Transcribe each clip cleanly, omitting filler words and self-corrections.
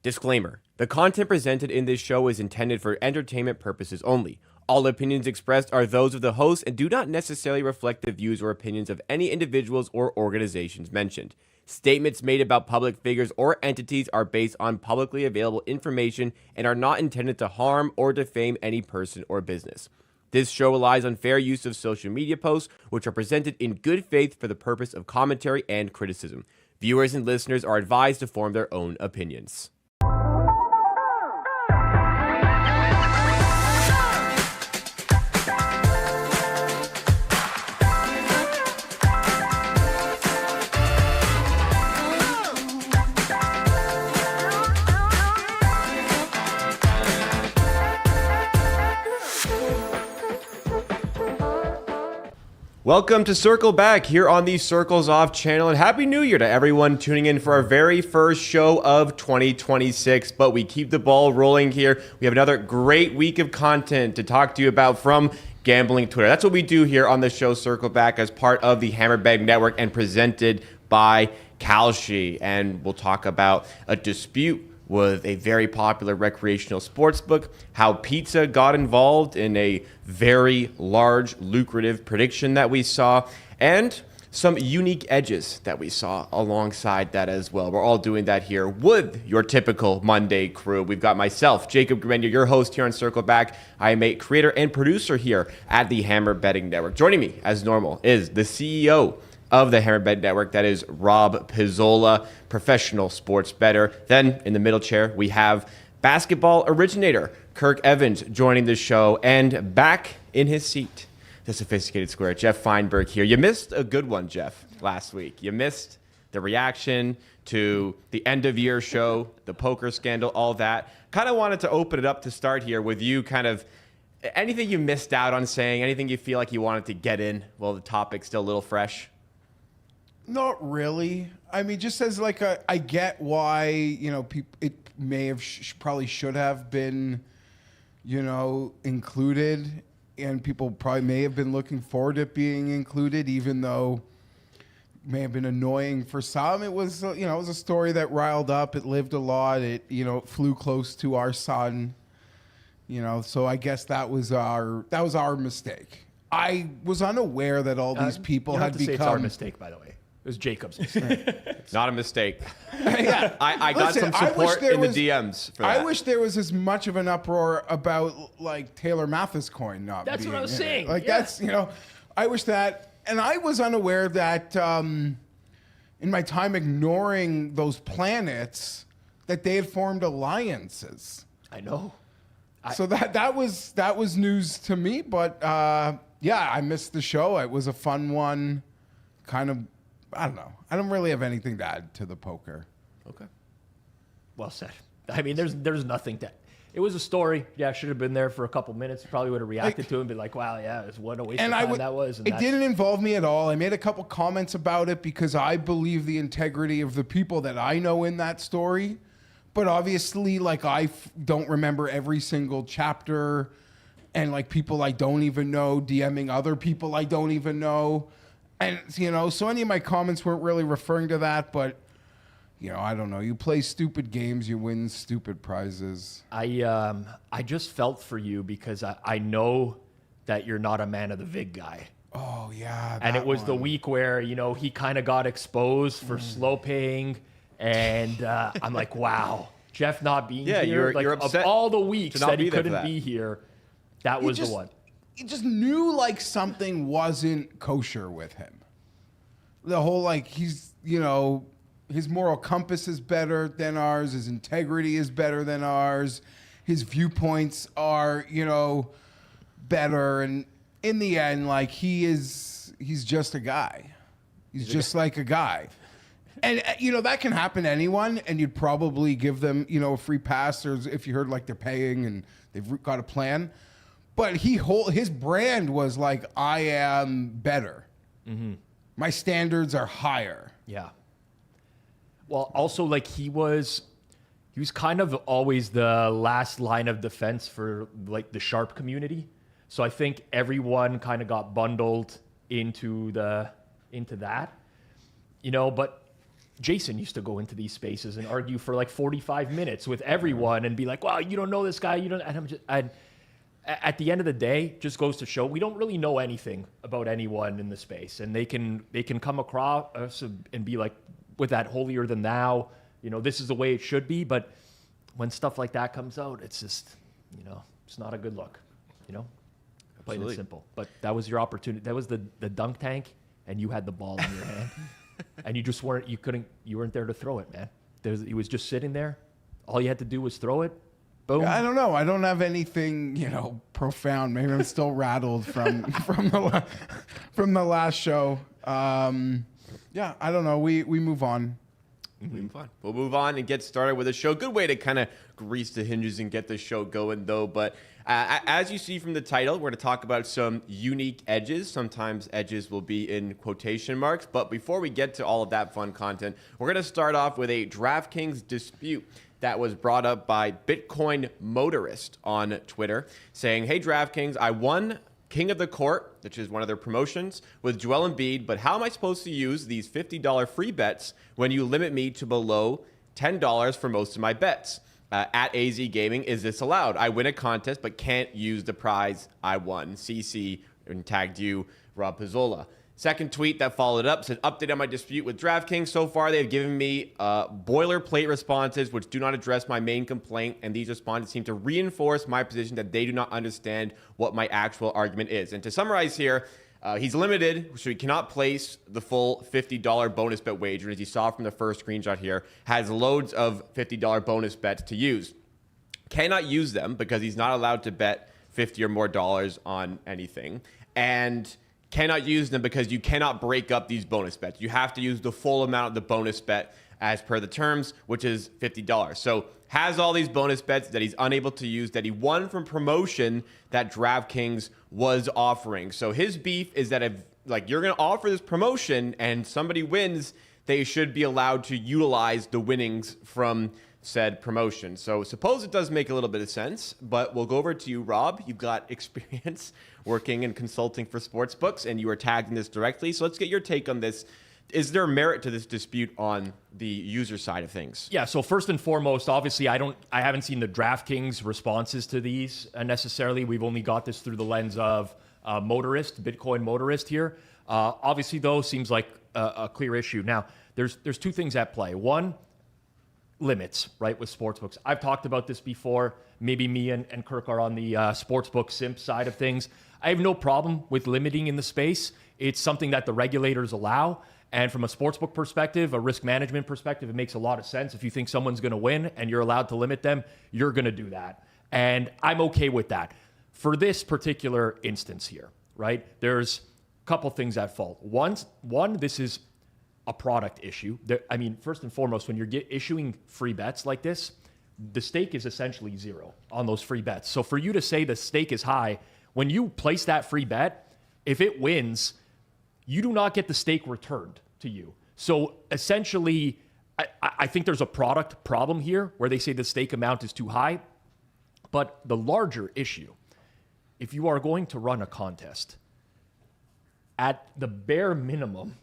Disclaimer: the content presented in this show is intended for entertainment purposes only. All opinions expressed are those of the host and do not necessarily reflect the views or opinions of any individuals or organizations mentioned. Statements made about public figures or entities are based on publicly available information and are not intended to harm or defame any person or business. This show relies on fair use of social media posts, which are presented in good faith for the purpose of commentary and criticism. Viewers and listeners are advised to form their own opinions. Welcome to Circle Back here on the Circles Off channel, and Happy New Year to everyone tuning in for our very first show of 2026. But we keep the ball rolling here. We have another great week of content to talk to you about from Gambling Twitter. That's what we do here on the show Circle Back as part of the Hammerbag Network and presented by Kalshi. And we'll talk about a dispute with a very popular recreational sportsbook, how pizza got involved in a very large, lucrative prediction that we saw, and some unique edges that we saw alongside that as well. We're all doing that here with your typical Monday crew. We've got myself, Jacob Gramegna, your host here on Circle Back. I am a creator and producer here at the Hammer Betting Network. Joining me, as normal, is the CEO of the Hammer Bet Network. That is Rob Pizzola, professional sports bettor. Then in the middle chair, we have basketball originator Kirk Evans joining the show, and back in his seat, the sophisticated square, Geoff Fienberg here. You missed a good one, Geoff, last week. You missed the reaction to the end of year show, the poker scandal, all that. Kind of wanted to open it up to start here with you, kind of anything you missed out on saying, anything you feel like you wanted to get in while the topic's still a little fresh. Not really. I mean, just as like I get why, it may have probably should have been, included, and people probably may have been looking forward to it being included, even though it may have been annoying for some. It was, it was a story that riled up. It lived a lot. It, flew close to our son, so I guess that was our mistake. I was unaware that all these people had become. It's our mistake, by the way. It was Jacob's mistake. It's not a mistake. Yeah. I got some support in the DMs for that. I wish there was as much of an uproar about like Taylor Mathis coin not That's being what I was saying. Like yeah. that's, I wish that, and I was unaware that in my time ignoring those planets that they had formed alliances. I know. So that was news to me, but yeah, I missed the show. It was a fun one, kind of. I don't know. I don't really have anything to add to the poker. Okay. Well said. I mean, there's nothing to. It was a story. Yeah, I should have been there for a couple minutes. Probably would have reacted to it and been like, wow, yeah, what a waste of time that was. It didn't involve me at all. I made a couple comments about it because I believe the integrity of the people that I know in that story. But obviously, like, I don't remember every single chapter, and like people I don't even know DMing other people I don't even know. And, so any of my comments weren't really referring to that, but, I don't know. You play stupid games, you win stupid prizes. I just felt for you because I know that you're not a man of the VIG guy. Oh, yeah. And it was the week where, he kind of got exposed for slow paying. And I'm like, wow, Geoff not being here. You're upset of all the weeks that he couldn't that. be here, that was the one. You just knew like something wasn't kosher with him. The whole like he's his moral compass is better than ours, his integrity is better than ours, his viewpoints are better, and in the end like he's just a guy. He's just like a guy. And that can happen to anyone, and you'd probably give them a free pass, or if you heard like they're paying and they've got a plan. But his brand was like, I am better. Mm-hmm. My standards are higher. Yeah. Well, also like he was kind of always the last line of defense for like the sharp community. So I think everyone kind of got bundled into that, but Jason used to go into these spaces and argue for like 45 minutes with everyone and be like, well, you don't know this guy. You don't. And at the end of the day, just goes to show we don't really know anything about anyone in the space. And they can come across us and be like, with that holier than thou, this is the way it should be. But when stuff like that comes out, it's just, it's not a good look, Plain and simple. But that was your opportunity. That was the dunk tank, and you had the ball in your hand. And you just weren't there to throw it, man. It was just sitting there. All you had to do was throw it. Boom. I don't know. I don't have anything, profound. Maybe I'm still rattled from the last show. I don't know. We move on. We'll move on and get started with the show. Good way to kind of grease the hinges and get the show going, though. But as you see from the title, we're going to talk about some unique edges. Sometimes edges will be in quotation marks. But before we get to all of that fun content, we're going to start off with a DraftKings dispute that was brought up by Bitcoin Motorist on Twitter, saying, "Hey, DraftKings, I won King of the Court," which is one of their promotions, with Joel Embiid, but how am I supposed to use these $50 free bets when you limit me to below $10 for most of my bets? At AZ Gaming, is this allowed? I win a contest, but can't use the prize I won. CC, and tagged you, Rob Pizzola. Second tweet that followed up said, update on my dispute with DraftKings. So far, they have given me boilerplate responses, which do not address my main complaint. And these responses seem to reinforce my position that they do not understand what my actual argument is. And to summarize here, he's limited, so he cannot place the full $50 bonus bet wager. As you saw from the first screenshot here, has loads of $50 bonus bets to use. Cannot use them because he's not allowed to bet $50 or more dollars on anything. And cannot use them because you cannot break up these bonus bets. You have to use the full amount of the bonus bet as per the terms, which is $50. So has all these bonus bets that he's unable to use that he won from promotion that DraftKings was offering. So his beef is that if you're going to offer this promotion and somebody wins, they should be allowed to utilize the winnings from said promotion. So suppose it does make a little bit of sense, but we'll go over to you, Rob. You've got experience working and consulting for sportsbooks, and you were tagged in this directly. So let's get your take on this. Is there merit to this dispute on the user side of things? Yeah, so first and foremost, obviously, I haven't seen the DraftKings responses to these necessarily. We've only got this through the lens of Bitcoin Motorist here. Obviously, though, seems like a clear issue. Now, there's two things at play. One, limits, right, with sportsbooks. I've talked about this before. Maybe me and Kirk are on the sportsbook simp side of things. I have no problem with limiting in the space. It's something that the regulators allow. And from a sportsbook perspective, a risk management perspective, it makes a lot of sense. If you think someone's going to win and you're allowed to limit them, you're going to do that. And I'm okay with that. For this particular instance here, right, there's a couple things at fault. One, this is a product issue. First and foremost, when you're issuing free bets like this, the stake is essentially zero on those free bets. So for you to say the stake is high, when you place that free bet, if it wins, you do not get the stake returned to you. So essentially, I think there's a product problem here where they say the stake amount is too high. But the larger issue, if you are going to run a contest, at the bare minimum,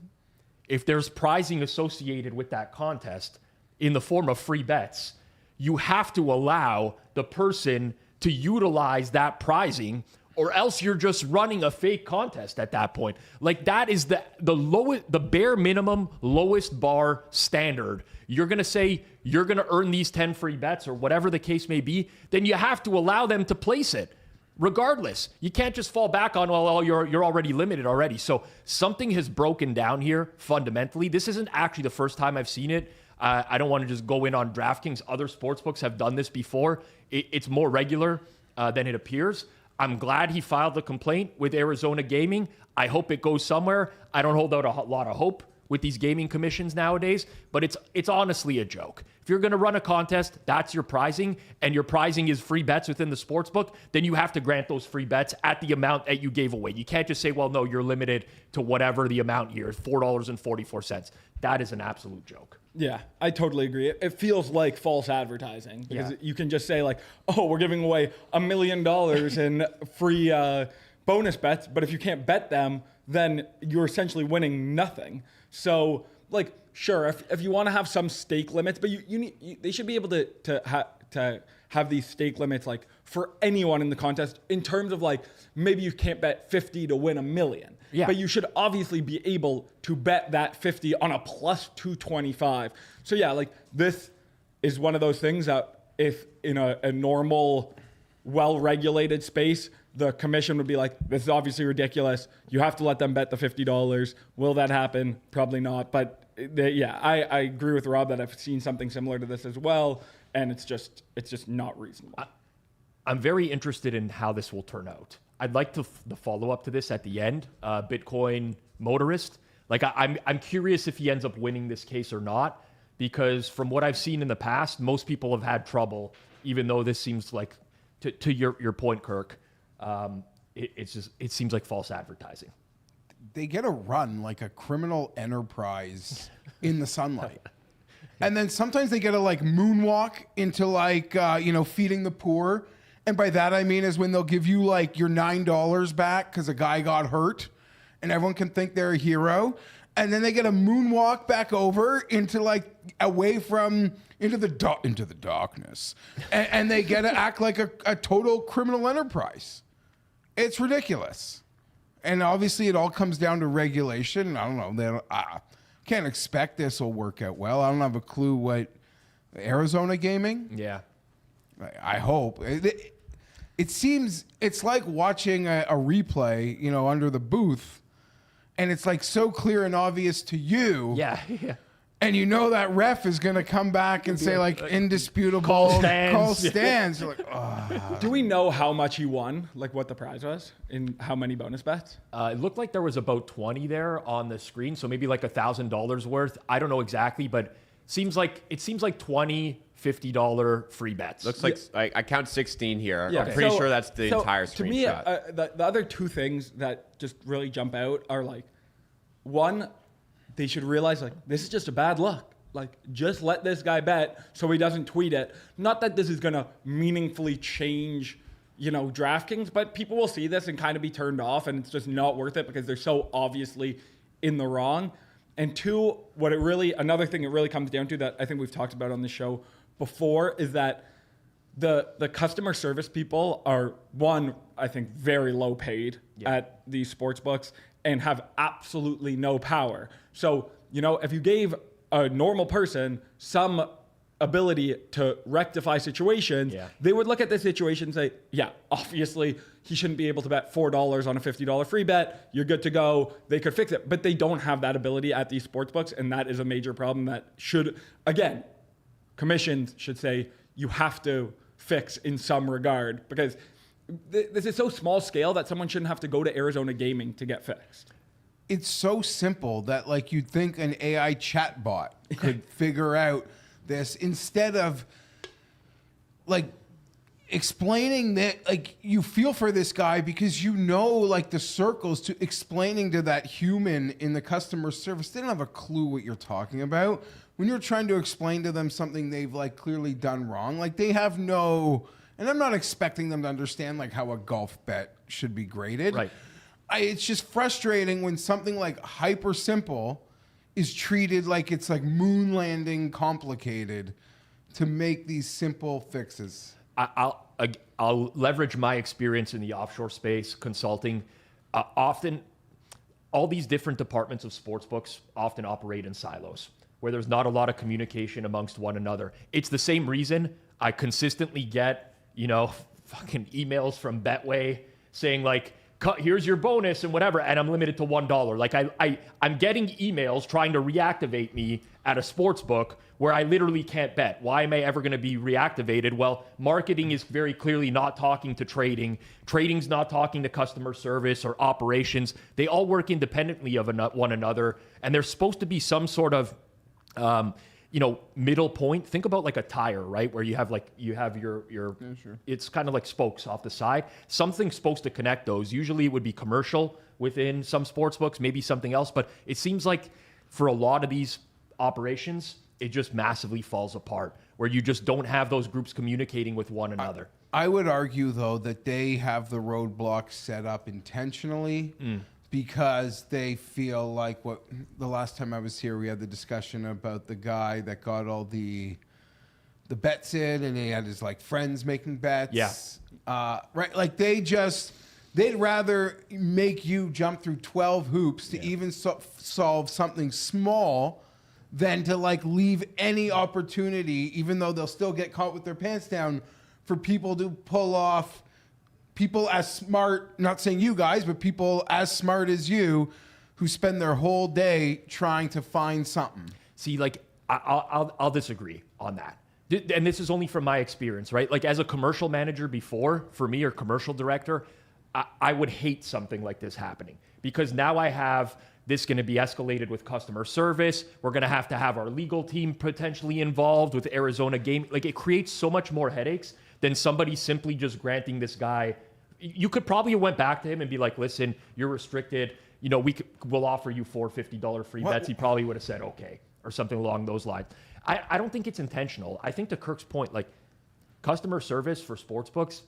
if there's prizing associated with that contest in the form of free bets, you have to allow the person to utilize that prizing, or else you're just running a fake contest at that point. That is the bare minimum, lowest bar standard. You're going to say you're going to earn these 10 free bets or whatever the case may be, then you have to allow them to place it. Regardless, you can't just fall back on, you're already limited already. So something has broken down here fundamentally. This isn't actually the first time I've seen it. I don't want to just go in on DraftKings. Other sportsbooks have done this before. It's more regular than it appears. I'm glad he filed the complaint with Arizona Gaming. I hope it goes somewhere. I don't hold out a lot of hope with these gaming commissions nowadays, but it's honestly a joke. If you're going to run a contest, that's your prizing, and your prizing is free bets within the sportsbook, then you have to grant those free bets at the amount that you gave away. You can't just say, well, no, you're limited to whatever the amount here is, $4.44. That is an absolute joke. Yeah, I totally agree. It feels like false advertising because you can just say we're giving away $1 million in free bonus bets, but if you can't bet them, then you're essentially winning nothing. So sure, if you want to have some stake limits, but they should be able to have these stake limits like for anyone in the contest in terms of like maybe you can't bet 50 to win $1 million. Yeah. But you should obviously be able to bet that 50 on a plus 225. So yeah, like this is one of those things that if in a normal, well-regulated space, the commission would be like, this is obviously ridiculous. You have to let them bet the $50. Will that happen? Probably not. But I agree with Rob that I've seen something similar to this as well. And it's just not reasonable. I'm very interested in how this will turn out. I'd like the follow-up to this at the end. Bitcoin motorist. Like I'm curious if he ends up winning this case or not, because from what I've seen in the past, most people have had trouble, even though this seems like, to your point, Kirk, it seems like false advertising. They get a run like a criminal enterprise in the sunlight. And then sometimes they get a like moonwalk into like, feeding the poor. And by that, I mean is when they'll give you like your $9 back because a guy got hurt and everyone can think they're a hero. And then they get a moonwalk back over into like away from into the darkness. And they get to act like a total criminal enterprise. It's ridiculous. And obviously it all comes down to regulation. I don't know. Can't expect this will work out well. I don't have a clue what Arizona gaming. Yeah. I hope. It seems it's like watching a replay, under the booth, and it's like so clear and obvious to you. Yeah. And that ref is going to come back and say like indisputable Call stands. Call stands. You're like, oh. Do we know how much he won? Like what the prize was and how many bonus bets? It looked like there was about 20 there on the screen, so maybe like $1,000 worth. I don't know exactly, but it seems like 20 $50 free bets. Looks like I count 16 here. Yeah. I'm pretty sure that's the entire To me, screenshot. the other two things that just really jump out are like, one, they should realize like this is just a bad luck. Like just let this guy bet so he doesn't tweet it. Not that this is gonna meaningfully change, DraftKings, but people will see this and kind of be turned off, and it's just not worth it because they're so obviously in the wrong. And two, another thing it really comes down to that I think we've talked about on the show before is that the customer service people are, one, I think, very low paid at these sports books and have absolutely no power. So, if you gave a normal person some ability to rectify situations, they would look at the situation and say, yeah, obviously he shouldn't be able to bet $4 on a $50 free bet. You're good to go. They could fix it. But they don't have that ability at these sports books, and that is a major problem that should, again, commissions should say you have to fix in some regard, because this is so small scale that someone shouldn't have to go to Arizona gaming to get fixed. It's so simple that like you'd think an AI chatbot could figure out this instead of like explaining that. Like you feel for this guy because like the circles to explaining to that human in the customer service. They don't have a clue what you're talking about when you're trying to explain to them something they've like clearly done wrong. Like they have no, and I'm not expecting them to understand like how a golf bet should be graded. Right. It's just frustrating when something like hyper simple is treated like it's like moon landing complicated to make these simple fixes. I'll leverage my experience in the offshore space consulting. Often, all these different departments of sportsbooks often operate in silos where there's not a lot of communication amongst one another. It's the same reason I consistently get, fucking emails from Betway saying like, here's your bonus and whatever, and I'm limited to $1. Like I'm getting emails trying to reactivate me at a sports book where I literally can't bet. Why am I ever going to be reactivated? Well, marketing is very clearly not talking to trading. Trading's not talking to customer service or operations. They all work independently of one another, and there's supposed to be some sort of middle point. Think about like a tire, right? Where you have your sure. It's kind of like spokes off the side. Something's supposed to connect those. Usually it would be commercial within some sports books, maybe something else. But it seems like for a lot of these operations, it just massively falls apart where you just don't have those groups communicating with one another. I would argue though that they have the roadblocks set up intentionally because they feel like the last time I was here, we had the discussion about the guy that got all the bets in, and he had his like friends making bets. Yeah. Right. Like they'd rather make you jump through 12 hoops to even solve something small than to like leave any opportunity, even though they'll still get caught with their pants down, for people to pull off. People as smart, not saying you guys, but people as smart as you who spend their whole day trying to find something. See, like, I'll disagree on that. And this is only from my experience, right? Like, as a commercial manager before, for me, or commercial director, I would hate something like this happening, because now I have this going to be escalated with customer service. We're going to have our legal team potentially involved with Arizona Game. Like, it creates so much more headaches than somebody simply just granting this guy. You could probably have went back to him and be like, listen, you're restricted. You know, we'll offer you $4 $50 free bets. He probably would have said, okay, or something along those lines. I don't think it's intentional. I think to Kirk's point, like, customer service for sportsbooks,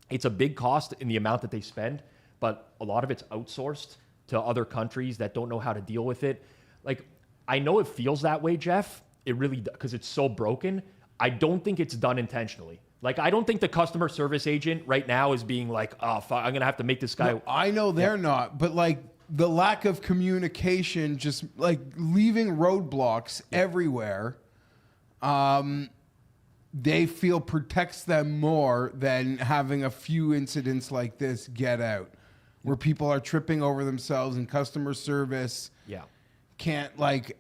it's a big cost in the amount that they spend, but a lot of it's outsourced to other countries that don't know how to deal with it. Like, I know it feels that way, Geoff. It really, because it's so broken. I don't think it's done intentionally. Like, I don't think the customer service agent right now is being like, oh, fuck, I'm going to have to make this guy. No, I know they're not, but like the lack of communication, just like leaving roadblocks everywhere, they feel protects them more than having a few incidents like this get out, where people are tripping over themselves and customer service can't like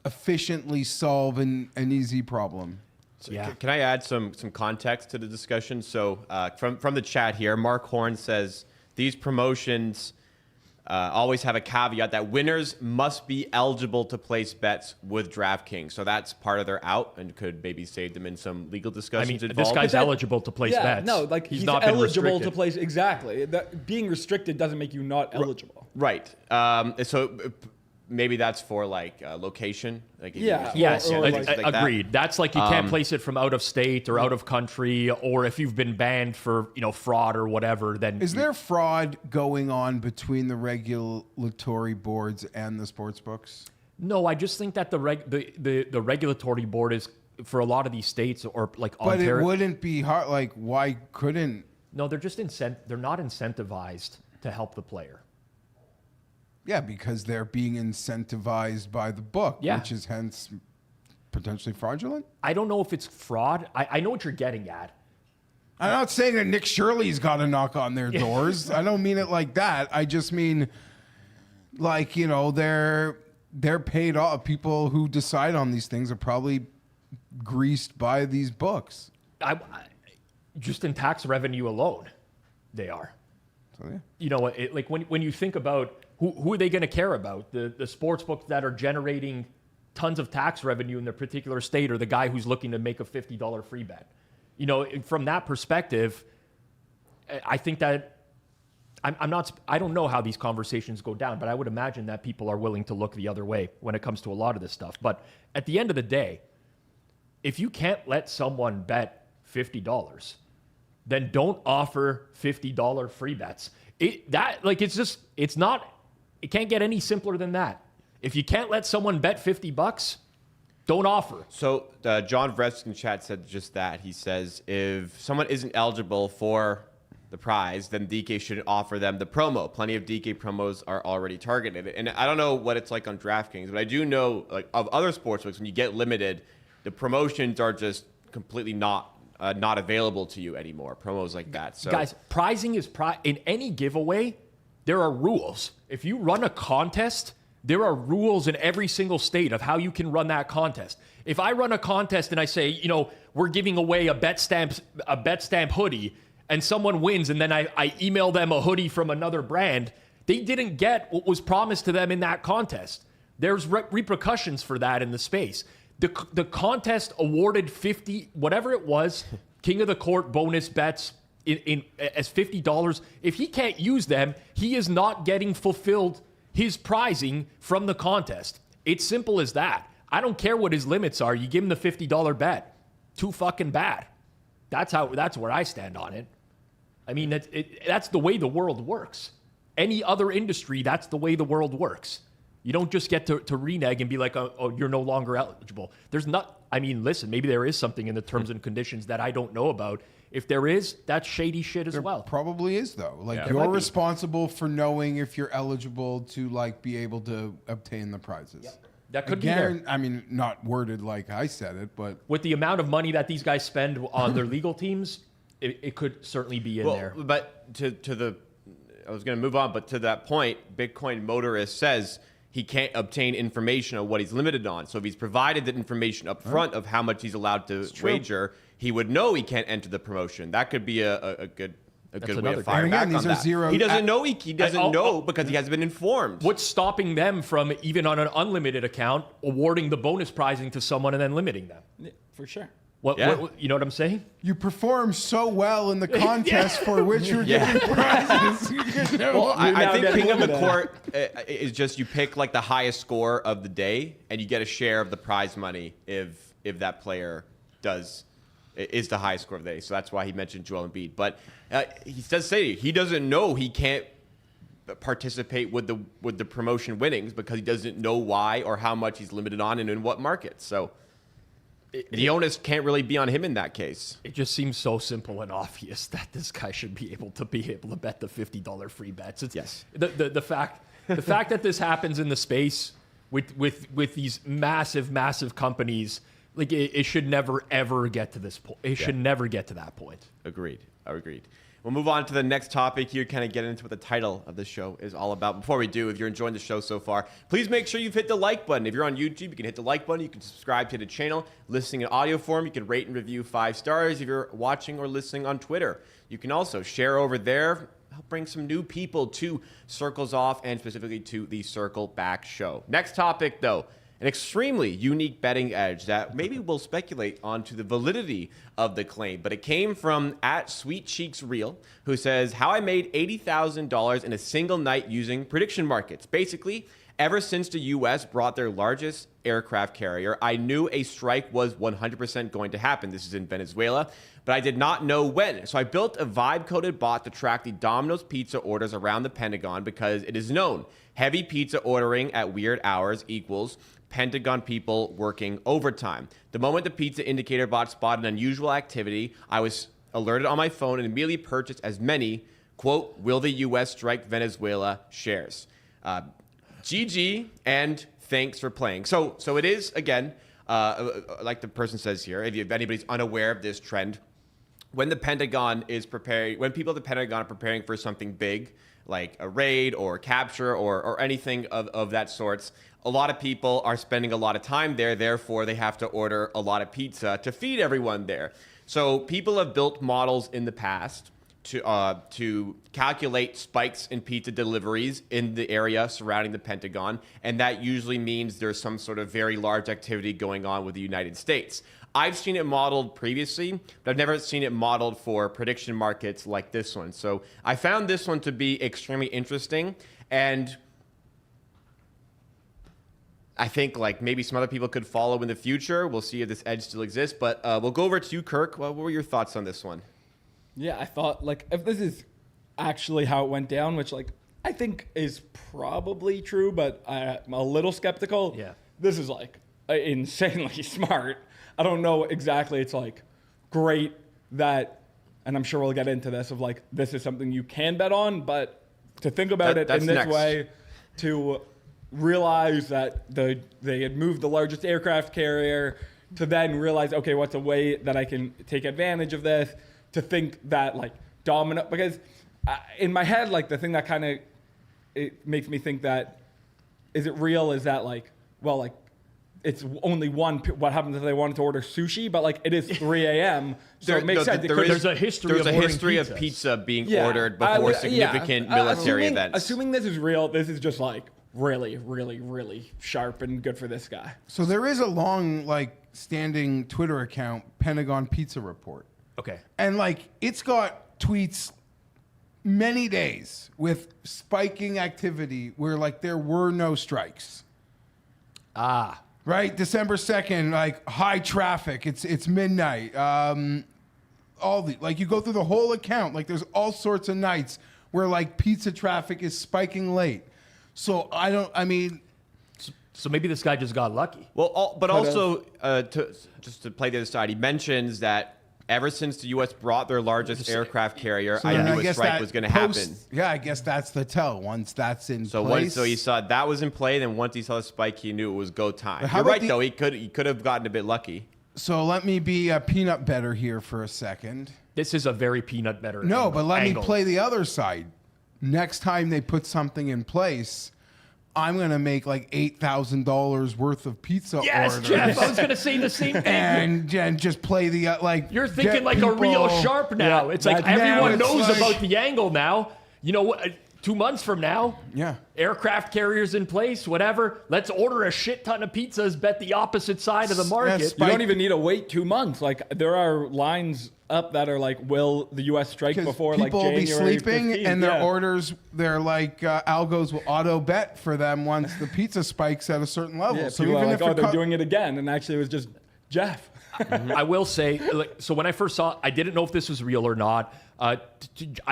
efficiently solve an easy problem. So can I add some context to the discussion? So from the chat here, Mark Horn says these promotions always have a caveat that winners must be eligible to place bets with DraftKings. So that's part of their out, and could maybe save them in some legal discussions. I mean, this guy's eligible to place bets. No, like he's not eligible to place. Exactly. Being restricted doesn't make you not eligible. Right. So maybe that's for like location. Like yes, like agreed. That. That's like you can't place it from out of state or out of country, or if you've been banned for fraud or whatever. Then is there fraud going on between the regulatory boards and the sports books? No, I just think that the regulatory board is, for a lot of these states, or like Ontario. But it wouldn't be hard. Like, why couldn't? No, they're just they're not incentivized to help the player. Yeah, because they're being incentivized by the book, which is hence potentially fraudulent. I don't know if it's fraud. I know what you're getting at. I'm not saying that Nick Shirley's got to knock on their doors. I don't mean it like that. I just mean, like, they're paid off. People who decide on these things are probably greased by these books. Just in tax revenue alone, they are. So, yeah. Like when you think about who are they going to care about? The sports books that are generating tons of tax revenue in their particular state, or the guy who's looking to make a $50 free bet? From that perspective, I think that I don't know how these conversations go down, but I would imagine that people are willing to look the other way when it comes to a lot of this stuff. But at the end of the day, if you can't let someone bet $50, then don't offer $50 free bets. It can't get any simpler than that. If you can't let someone bet $50, don't offer. So John Vreskin in chat said just that. He says if someone isn't eligible for the prize, then DK shouldn't offer them the promo. Plenty of DK promos are already targeted. And I don't know what it's like on DraftKings, but I do know, like, of other sportsbooks, when you get limited, the promotions are just completely not available to you anymore. Promos like that. So guys, prizing is in any giveaway. There are rules. If you run a contest, there are rules in every single state of how you can run that contest. If I run a contest and I say, we're giving away a bet stamp hoodie, and someone wins, and then I email them a hoodie from another brand, they didn't get what was promised to them in that contest. There's repercussions for that in the space. The contest awarded 50, whatever it was, King of the Court bonus bets as $50. If he can't use them, he is not getting fulfilled his prizing from the contest. It's simple as that. I don't care what his limits are. You give him the $50 bet. Too fucking bad. That's where I stand on it. I mean, that's the way the world works. any other industry, that's the way the world works. You don't just get to renege and be like, oh, you're no longer eligible. There's not, I mean, listen, maybe there is something in the terms and conditions that I don't know about. If there is, that's shady shit as well. Probably is, though. Like, Yeah. you're responsible for knowing if you're eligible to, like, be able to obtain the prizes. Yep. That could be there. I mean, not worded like I said it, but With the amount of money that these guys spend on their legal teams, it could certainly be in there. But I was going to move on, but to that point, Bitcoin Motorist says he can't obtain information on what he's limited on. So if he's provided that information up front of how much he's allowed to wager, he would know he can't enter the promotion. That could be a good way of firing back on that. He doesn't know. He doesn't know because he hasn't been informed. What's stopping them from, even on an unlimited account, awarding the bonus prizing to someone and then limiting them? Yeah, for sure. What, you know what I'm saying? you perform so well in the contest for which you're getting prizes. Well, I think King of the Court is just you pick like the highest score of the day and you get a share of the prize money if that player is the highest score of the day. So that's why he mentioned Joel Embiid. But he does say he doesn't know he can't participate with the promotion winnings because he doesn't know why or how much he's limited on and in what markets. So the onus can't really be on him in that case. It just seems so simple and obvious that this guy should be able to bet the $50 free bets. Yes. The fact that this happens in the space with these massive companies, like it should never ever get to this point. It should never get to that point. Agreed. We'll move on to the next topic here, kind of get into what the title of the show is all about. Before we do, if you're enjoying the show so far, please make sure you've hit the like button. If you're on YouTube, you can hit the like button. You can subscribe to the channel. Listening in audio form, you can rate and review 5 stars. If you're watching or listening on Twitter, you can also share over there. Help bring some new people to Circles Off and specifically to the Circle Back show. Next topic, though. An extremely unique betting edge that maybe we'll speculate onto the validity of the claim, but it came from @SweetCheeksReal, who says, how I made $80,000 in a single night using prediction markets. Basically, ever since the U.S. brought their largest aircraft carrier, I knew a strike was 100% going to happen. This is in Venezuela, but I did not know when. So I built a vibe-coded bot to track the Domino's pizza orders around the Pentagon because it is known heavy pizza ordering at weird hours equals Pentagon people working overtime. The moment the pizza indicator bot spotted unusual activity, I was alerted on my phone and immediately purchased as many, quote, will the U.S. strike Venezuela shares. GG and thanks for playing. So it is, again, like the person says here, if anybody's unaware of this trend, when the Pentagon is preparing, when people at the Pentagon are preparing for something big, like a raid or capture or anything of that sorts, a lot of people are spending a lot of time there. Therefore, they have to order a lot of pizza to feed everyone there. So people have built models in the past to calculate spikes in pizza deliveries in the area surrounding the Pentagon, and that usually means there's some sort of very large activity going on with the United States. I've seen it modeled previously, but I've never seen it modeled for prediction markets like this one. So I found this one to be extremely interesting, and I think like maybe some other people could follow in the future. We'll see if this edge still exists, but we'll go over to you, Kirk. What were your thoughts on this one? Yeah, I thought, like, if this is actually how it went down, which, like, I think is probably true, but I'm a little skeptical. Yeah. This is, like, insanely smart. I don't know exactly. It's, like, great that, and I'm sure we'll get into this, of, like, this is something you can bet on, but to think about it in this way, to realize that they had moved the largest aircraft carrier, to then realize, okay, what's a way that I can take advantage of this, to think that, like, Domino, because in my head, like, the thing that kind of, it makes me think that, is it real, is that, like, well, like, it's only one, what happens if they wanted to order sushi, but, like, it is 3 a.m., so it makes sense. There's a history of pizza being ordered before significant military events. Assuming this is real, this is just, like, really, really, really sharp and good for this guy. So there is a long, like, standing Twitter account, Pentagon Pizza Report. Okay. And, like, it's got tweets many days with spiking activity where, like, there were no strikes. Right? December 2nd, like, high traffic. It's midnight. All the, like, you go through the whole account. Like, there's all sorts of nights where like pizza traffic is spiking late. So So maybe this guy just got lucky. Well, but also to play the other side, he mentions that ever since the U.S. brought their largest aircraft carrier, So I then knew a guess strike that was going to happen. Yeah, I guess that's the tell. Once that's in So place. so he saw that was in play. Then once he saw the spike, he knew it was go time. How You're about right, though. He could have gotten a bit lucky. So let me be a peanut better here for a second. This is a very peanut better. No, but let angle. me play the other side. Next time they put something in place, I'm gonna make like $8,000 worth of pizza Yes, orders. Jeff. I was gonna say the same thing. and just play the like. You're thinking get like a real people- sharp now. Yeah, it's like now everyone it's knows like- about the angle now. You know what? 2 months from now, Yeah. aircraft carriers in place, whatever. Let's order a shit ton of pizzas, bet the opposite side of the market. Yes, You don't even need to wait 2 months. Like there are lines up that are like, will the U.S. strike Because before like people will January be sleeping 15th? and their Yeah. orders, their like algos will auto bet for them once the pizza spikes at a certain level. Yeah, so people even are if like, oh, it they're doing it again, and actually it was just Jeff. I will say, like, so when I first saw it, I didn't know if this was real or not. I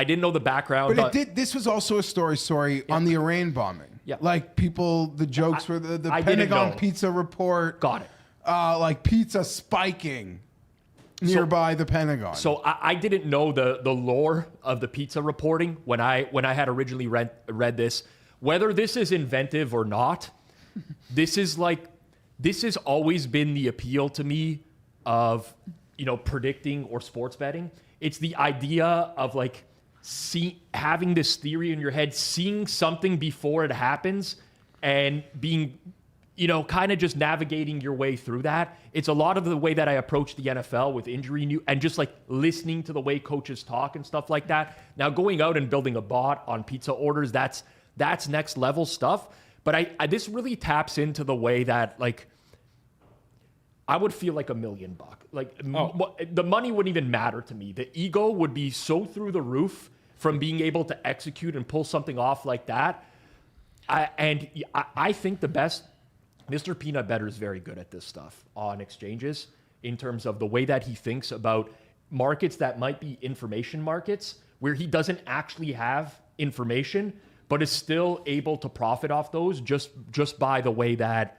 didn't know the background. But it did. This was also a story on the Iran bombing. Yeah. Like people, the jokes were the I didn't Pentagon know. pizza report. Got it. Like pizza spiking nearby the Pentagon. So I didn't know the lore of the pizza reporting when I had originally read this. Whether this is inventive or not, this has always been the appeal to me of predicting or sports betting. It's the idea of like having this theory in your head, seeing something before it happens, and being kind of just navigating your way through that. It's a lot of the way that I approach the NFL with injury news and just like listening to the way coaches talk and stuff like that. Now going out and building a bot on pizza orders, that's next level stuff. But I this really taps into the way that like I would feel like $1 million. Like the money wouldn't even matter to me. The ego would be so through the roof from being able to execute and pull something off like that. I think the best, Mr. Peanut Better is very good at this stuff on exchanges in terms of the way that he thinks about markets that might be information markets where he doesn't actually have information, but is still able to profit off those just by the way that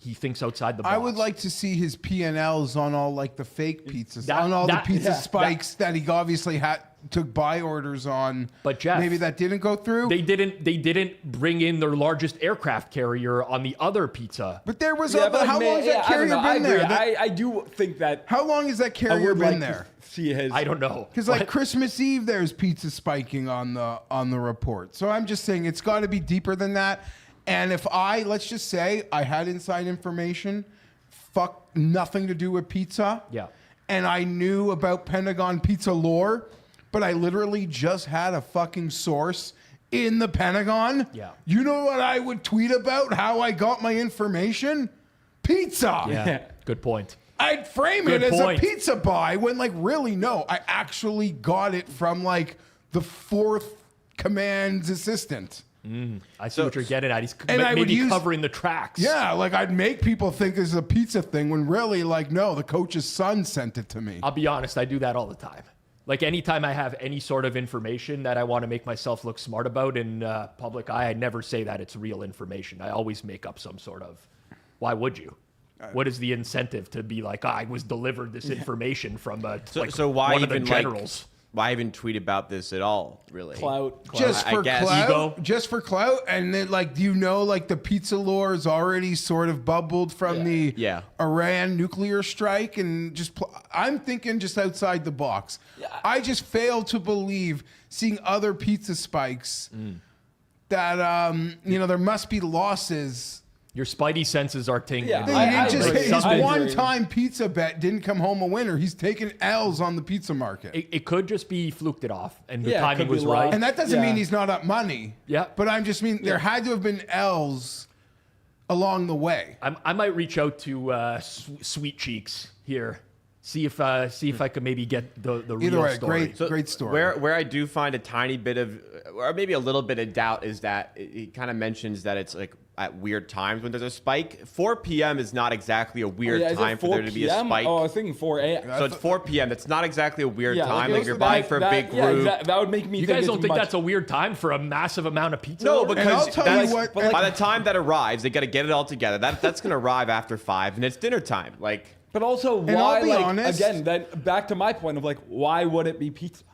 he thinks outside the box. I would like to see his P&Ls on all like the fake pizzas, on all that- the pizza yeah, spikes that he obviously took buy orders on. But Jeff, maybe that didn't go through. They didn't bring in their largest aircraft carrier on the other pizza. But there was Yeah, a, but how long has that carrier I been agree. there? I do think that How long has that I carrier would been like there? to see his. I don't know. Because like What? Christmas Eve, there's pizza spiking on the report. So I'm just saying it's got to be deeper than that. And if let's just say I had inside information, nothing to do with pizza. Yeah. And I knew about Pentagon pizza lore, but I literally just had a fucking source in the Pentagon. Yeah. You know what I would tweet about? How I got my information? Pizza. Yeah, good point. I'd frame Good it as point. a pizza buy when, like, really, no. I actually got it from, like, the fourth command's assistant. I see what you're getting at. He's And I would maybe use- covering the tracks. Yeah, like, I'd make people think this is a pizza thing when really, like, no, the coach's son sent it to me. I'll be honest, I do that all the time. Like anytime I have any sort of information that I want to make myself look smart about in public eye, I never say that it's real information. I always make up some sort of, why would you? What is the incentive to be like, I was delivered this information from So why one of the even generals? Why even tweet about this at all? Really? Clout. Just I for guess. clout, Ego. just for clout, and then like, do you know like the pizza lore is already sort of bubbled from the Yeah. Iran nuclear strike, and just I'm thinking just outside the box. I just fail to believe seeing other pizza spikes that there must be losses. Your spidey senses are tingling. Yeah, He I didn't just agree. hit his I agree. one-time pizza bet didn't come home a winner. He's taken L's on the pizza market. It could just be fluked it off, and the Yeah, it timing could be was right. luck. And that doesn't Yeah. mean he's not up money. Yeah. But I'm just mean there had to have been L's along the way. I might reach out to Sweet Cheeks here, see if I could maybe get the Either real way, story. great story. Where I do find a tiny bit of, or maybe a little bit of doubt, is that he kind of mentions that it's like at weird times when there's a spike. 4 p.m. is not exactly a weird time for there to be a spike. Oh, I was thinking 4 a.m. So it's 4 p.m. That's not exactly a weird time. Like Like you're buying for a big group. That would make me. You guys don't think that's a weird time for a massive amount of pizza? No, orders? And I'll because tell you what, by the time that arrives, they got to get it all together. That's going to arrive after 5, and it's dinner time. Like, But also, And why? I'll be Like honest- again, then back to my point of like, why would it be pizza?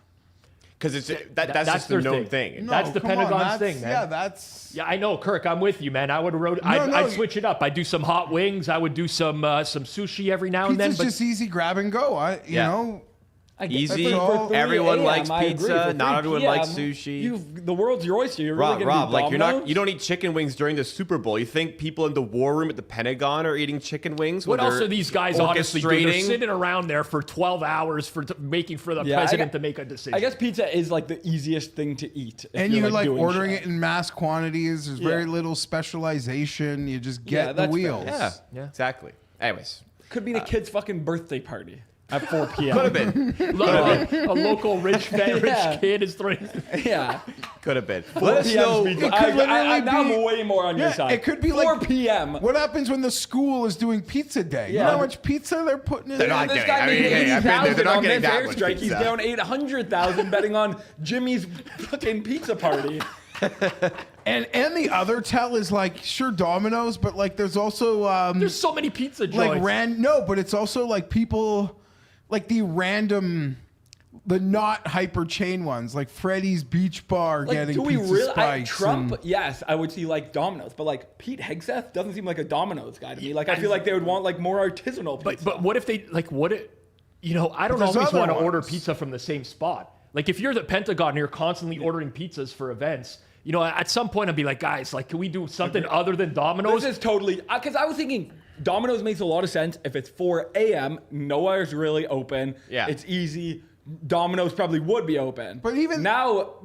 because that's just their the known thing. no, That's the come on, Pentagon's thing, man. Yeah, that's. Yeah, I know, Kirk. I'm with you, man. I would have I'd switch it up. I'd do some hot wings. I would do some sushi every now and then. Pizza's But just easy grab and go. You know. I get- Easy. for 3 Everyone a.m., likes I agree. pizza. For Not 3 everyone p.m., likes sushi. The world's your oyster. You're really Rob, gonna do like Domino's? you don't eat chicken wings during the Super Bowl. You think people in the war room at the Pentagon are eating chicken wings? what when else they're are these guys honestly doing? They're orchestrating? sitting around there for 12 hours making for the Yeah, president to make a decision. I guess pizza is like the easiest thing to eat. if And you're like doing ordering shit. it in mass quantities. There's very Yeah. little specialization. You just get the that's fair. wheels. Yeah, exactly. Anyways, Could be the kid's fucking birthday party at 4 p.m. could have been. a local rich Yeah. kid is throwing. Yeah. Could have been. 4 Let us p.m. know. speed- It could now literally I'm be- way more on your side. It could be 4 like p.m. What happens when the school is doing pizza day? You Yeah. know how much pizza they're putting in They're there? not This getting- guy I mean, made hey, I've been there. 80,000 They're not on getting this that much airstrike. He's pizza. down 800,000 betting on Jimmy's fucking pizza party. And the other tell is like sure Domino's, but like there's also There's so many pizza like joints. but it's also like people like the not hyper chain ones like Freddy's Beach Bar Like, getting do we pizza really? spikes. Trump, and- yes, I would see like Domino's, but like Pete Hegseth doesn't seem like a Domino's guy to me. Like I feel like they would want like more artisanal pizza. But what if they like what it? You know, I don't But there's always want to other order ones. pizza from the same spot. Like if you're the Pentagon and you're constantly ordering pizzas for events, you know, at some point I'd be like, guys, like, can we do something other than Domino's? This is totally because I was thinking Domino's makes a lot of sense if it's 4 a.m. Nowhere's really open. Yeah. It's easy. Domino's probably would be open. But even- now,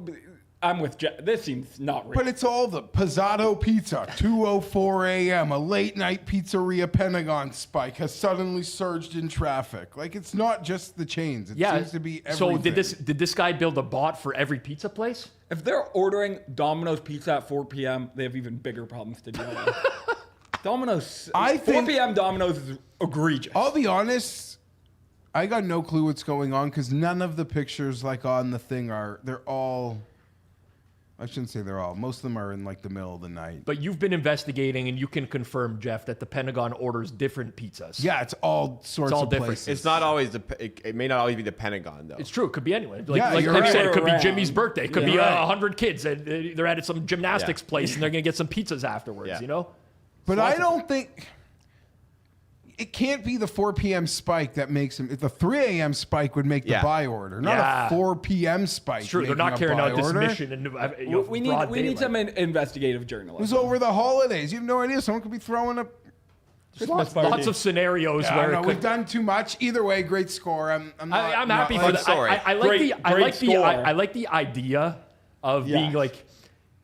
I'm with Jeff. This seems not real. But it's all the Pizzato Pizza, 2:04 a.m. A late night pizzeria Pentagon spike has suddenly surged in traffic. Like it's not just the chains; it seems to be everything. So did this guy build a bot for every pizza place? If they're ordering Domino's pizza at 4 p.m., they have even bigger problems to deal with. Domino's, I 4 think- p.m. Domino's is egregious. I'll be honest. I got no clue what's going on because none of the pictures like on the thing they're all. I shouldn't say they're all. Most of them are in like the middle of the night. But you've been investigating, and you can confirm, Jeff, that the Pentagon orders different pizzas. Yeah, it's all sorts all of different. places. It's not always it may not always be the Pentagon though. It's true. It could be anyone. Like, Yeah, like you're Kirk right. said, it could be Around. Jimmy's birthday. It could Yeah. be Right. 100 kids, and they're at some gymnastics Yeah. place, and they're going to get some pizzas afterwards, Yeah. you know? But I don't think it can't be the 4 p.m. spike that makes him. The 3 a.m. spike would make the Yeah. buy order, not Yeah. a 4 p.m. spike. It's true. They're making not a carrying buy out this order. mission. And, we need some investigative It journalism. was over the holidays. You have no idea. Someone could be throwing a. Lots of scenarios I where don't it know, could, we've done too much. Either way, great score. I'm happy for I'm that. sorry. I like Great- I great like the score. I like the idea of Yes. being like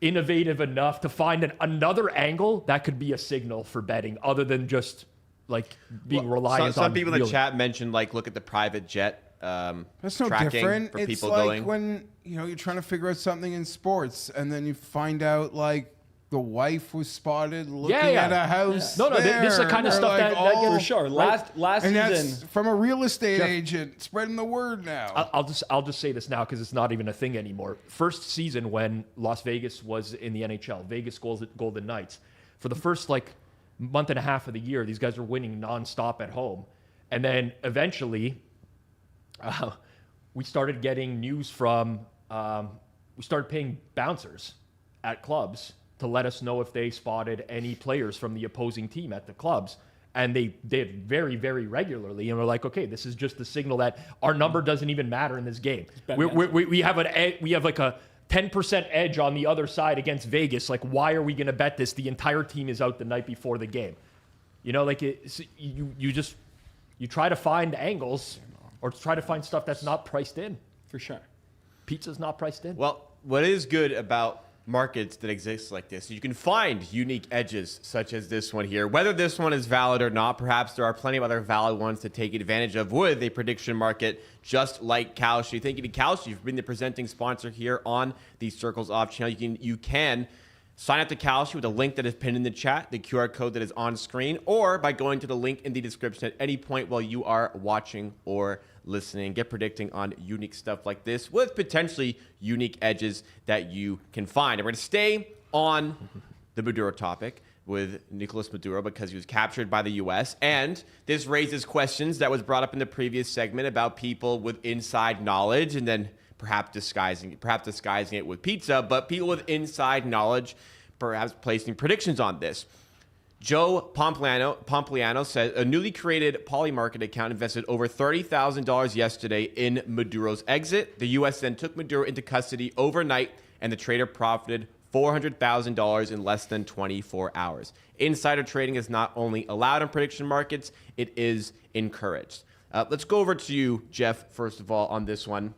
innovative enough to find another angle that could be a signal for betting, other than just like being reliant Some on people in the real- chat mentioned like look at the private jet That's no tracking different. for It's people like going. when you're trying to figure out something in sports, and then you find out like the wife was spotted looking yeah. at a house. No, this is the there, kind of or, stuff like, that all- gets For sure. Last And that's season, from a real estate agent spreading the word now. I'll just say this now because it's not even a thing anymore. First season when Las Vegas was in the NHL, Vegas Golden Knights, for the first like month and a half of the year, these guys were winning nonstop at home, and then eventually, we started getting news from we started paying bouncers at clubs to let us know if they spotted any players from the opposing team at the clubs. And they did very, very regularly. And we're like, okay, this is just the signal that our number doesn't even matter in this game. We have like a 10% edge on the other side against Vegas. Like, why are we going to bet this? The entire team is out the night before the game. You know, like you try to find angles or try to find stuff that's not priced in. for sure. Pizza's not priced in. Well, what is good about markets that exist like this, you can find unique edges such as this one here. Whether this one is valid or not, perhaps there are plenty of other valid ones to take advantage of with a prediction market just like Kalshi. Thank you to Kalshi for being the presenting sponsor here on the Circles Off channel. You can Sign up to Kalshi with a link that is pinned in the chat, the QR code that is on screen, or by going to the link in the description at any point while you are watching or listening. Get predicting on unique stuff like this with potentially unique edges that you can find. And we're going to stay on the Maduro topic with Nicolás Maduro because he was captured by the U.S. And this raises questions that was brought up in the previous segment about people with inside knowledge and then perhaps disguising it with pizza, but people with inside knowledge perhaps placing predictions on this. Joe Pompliano says a newly created Polymarket account invested over $30,000 yesterday in Maduro's exit. The U.S. then took Maduro into custody overnight, and the trader profited $400,000 in less than 24 hours. Insider trading is not only allowed in prediction markets, it is encouraged. Let's go over to you, Geoff, first of all, on this one.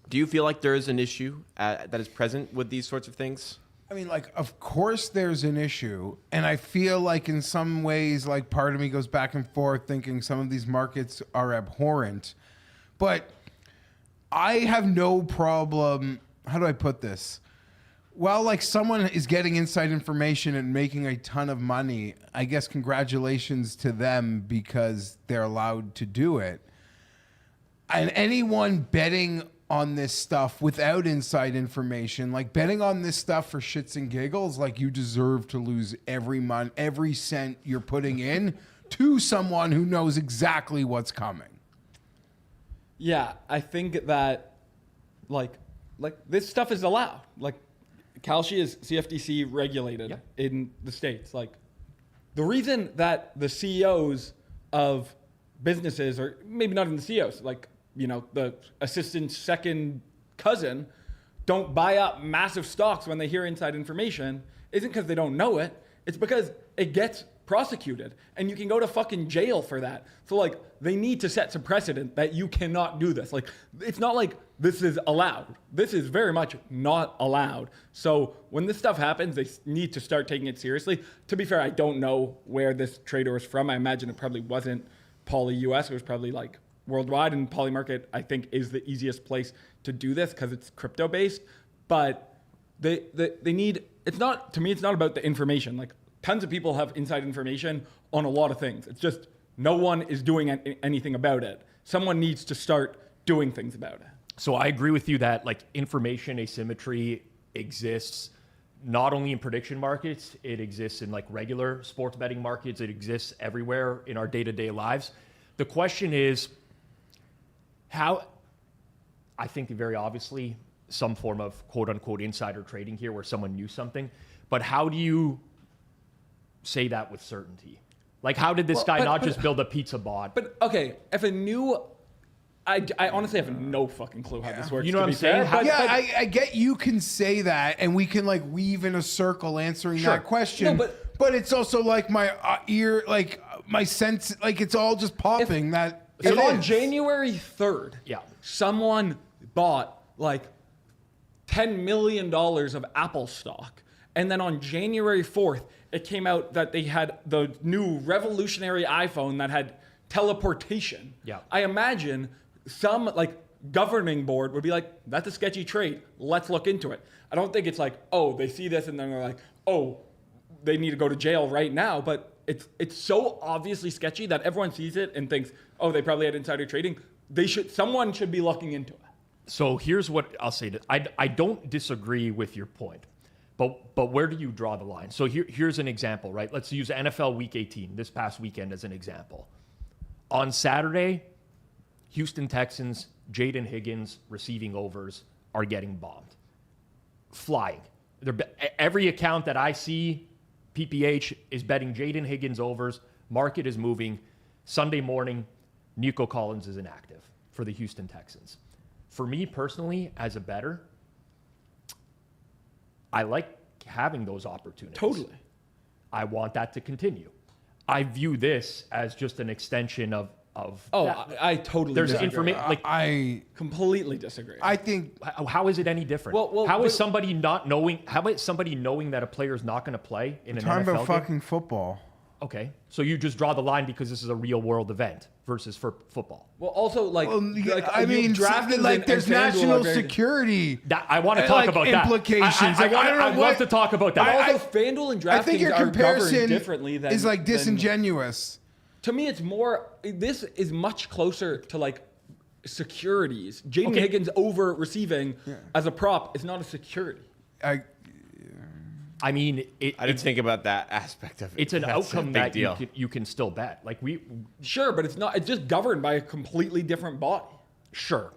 Do you feel like there is an issue that is present with these sorts of things? I mean, like, of course there's an issue. And I feel like in some ways, like, part of me goes back and forth thinking some of these markets are abhorrent. But I have no problem. How do I put this? Well, like, someone is getting inside information and making a ton of money. I guess congratulations to them because they're allowed to do it. And anyone betting on this stuff without inside information, like betting on this stuff for shits and giggles, like you deserve to lose every cent you're putting in to someone who knows exactly what's coming. Yeah, I think that like this stuff is allowed. Like Kalshi is CFTC regulated in the States. Like the reason that the CEOs of businesses, or maybe not even the CEOs, like, you know, the assistant's second cousin, don't buy up massive stocks when they hear inside information isn't because they don't know it. It's because it gets prosecuted and you can go to fucking jail for that. So like they need to set some precedent that you cannot do this. Like it's not like this is allowed. This is very much not allowed. So when this stuff happens, they need to start taking it seriously. To be fair, I don't know where this trader was from. I imagine it probably wasn't Poly US. It was probably like worldwide, and Polymarket, I think, is the easiest place to do this because it's crypto based. But they need, it's not, to me, it's not about the information. Like tons of people have inside information on a lot of things. It's just no one is doing anything about it. Someone needs to start doing things about it. So I agree with you that like information asymmetry exists not only in prediction markets, it exists in like regular sports betting markets. It exists everywhere in our day-to-day lives. The question is how, I think very obviously some form of quote unquote insider trading here where someone knew something, but how do you say that with certainty? Like how did this guy not just build a pizza bot? But okay, if a new, I honestly have no fucking clue how this works. You know what I'm saying? I get you can say that, and we can like weave in a circle answering that question. No, but it's also like my ear, like my sense, like it's all just popping If on January 3rd, Yeah. someone bought like $10 million of Apple stock, and then on January 4th, it came out that they had the new revolutionary iPhone that had teleportation. Yeah. I imagine some like governing board would be like, that's a sketchy trade. Let's look into it. I don't think it's like, oh, they see this and then they're like, oh, they need to go to jail right now. But it's so obviously sketchy that everyone sees it and thinks, oh, they probably had insider trading. Someone should be looking into it. So here's what I'll say. I don't disagree with your point, but where do you draw the line? So here's an example, right? Let's use NFL Week 18, this past weekend, as an example. On Saturday, Houston Texans, Jaden Higgins receiving overs are getting bombed. Flying. Every account that I see, PPH is betting Jaden Higgins overs. Market is moving. Sunday morning, Nico Collins is inactive for the Houston Texans. For me personally, as a bettor, I like having those opportunities. Totally. I want that to continue. I view this as just an extension of I totally there's disagree. information like I completely disagree. I think how is it any different? How is somebody not knowing? How about somebody knowing that a player is not going to play in an talking NFL about game? fucking football. Okay, so you just draw the line because this is a real world event versus for football. Well, also like, I mean, there's national security. That, I want to talk about implications. that. I'd love to talk about that. Also, FanDuel and DraftKings I think your are governed comparison differently than is like disingenuous. To me, it's more. This is much closer to like securities. Jaden Higgins over receiving as a prop is not a security. I mean, I didn't think about that aspect of it. It's an outcome that you can still bet. Like Sure, but it's not. It's just governed by a completely different body. Sure.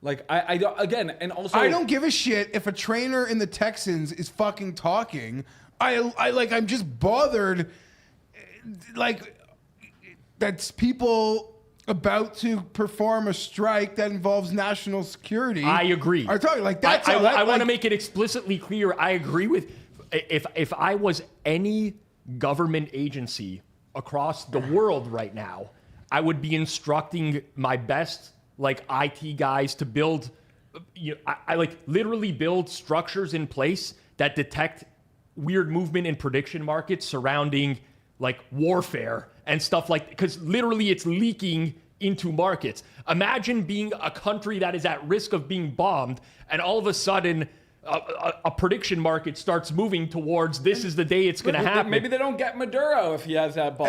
Like I don't, again, and also I don't give a shit if a trainer in the Texans is fucking talking. I'm just bothered. Like that's people about to perform a strike that involves national security. I agree. Are talking like that's. I want to make it explicitly clear. I agree with. If I was any government agency across the world right now, I would be instructing my best like IT guys to build. I like literally build structures in place that detect weird movement in prediction markets surrounding like warfare and stuff like, because literally it's leaking into markets. Imagine being a country that is at risk of being bombed and all of a sudden a prediction market starts moving towards this is the day it's going to happen. Maybe they don't get Maduro if he has that ball.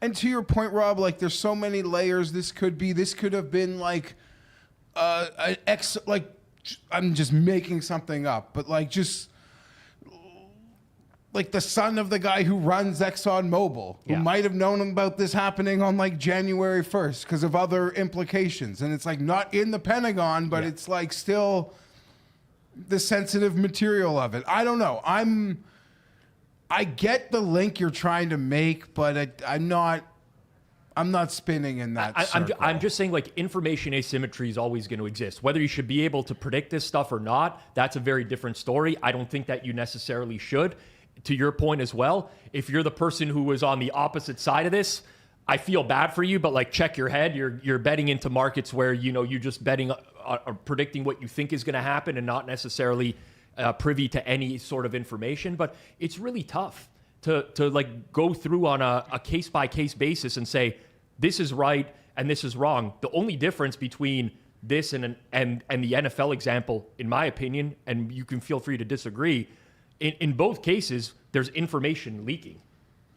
And to your point, Rob, like there's so many layers. This could have been like I'm just making something up, but like just like the son of the guy who runs ExxonMobil, who might have known about this happening on like January 1st because of other implications. And it's like not in the Pentagon, but it's like still the sensitive material of it. I don't know. I get the link you're trying to make, but I'm not spinning in that circle. I'm just saying like information asymmetry is always going to exist. Whether you should be able to predict this stuff or not, that's a very different story. I don't think that you necessarily should. To your point as well, if you're the person who was on the opposite side of this, I feel bad for you, but like check your head. You're betting into markets where, you're just betting predicting what you think is going to happen and not necessarily privy to any sort of information. But it's really tough to like go through on a case by case basis and say this is right and this is wrong. The only difference between this and the NFL example, in my opinion, and you can feel free to disagree, in both cases there's information leaking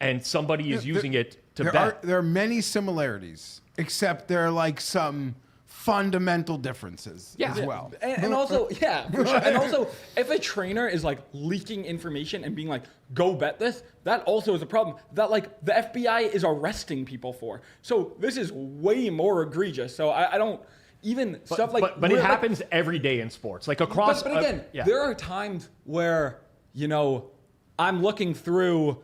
and somebody is using it to bet. There are many similarities, except there are like some fundamental differences as well. And also, for sure. And also, if a trainer is like leaking information and being like, go bet this, that also is a problem that like the FBI is arresting people for. So this is way more egregious. So I don't even stuff like... But it happens every day in sports, like across... But again, there are times where, I'm looking through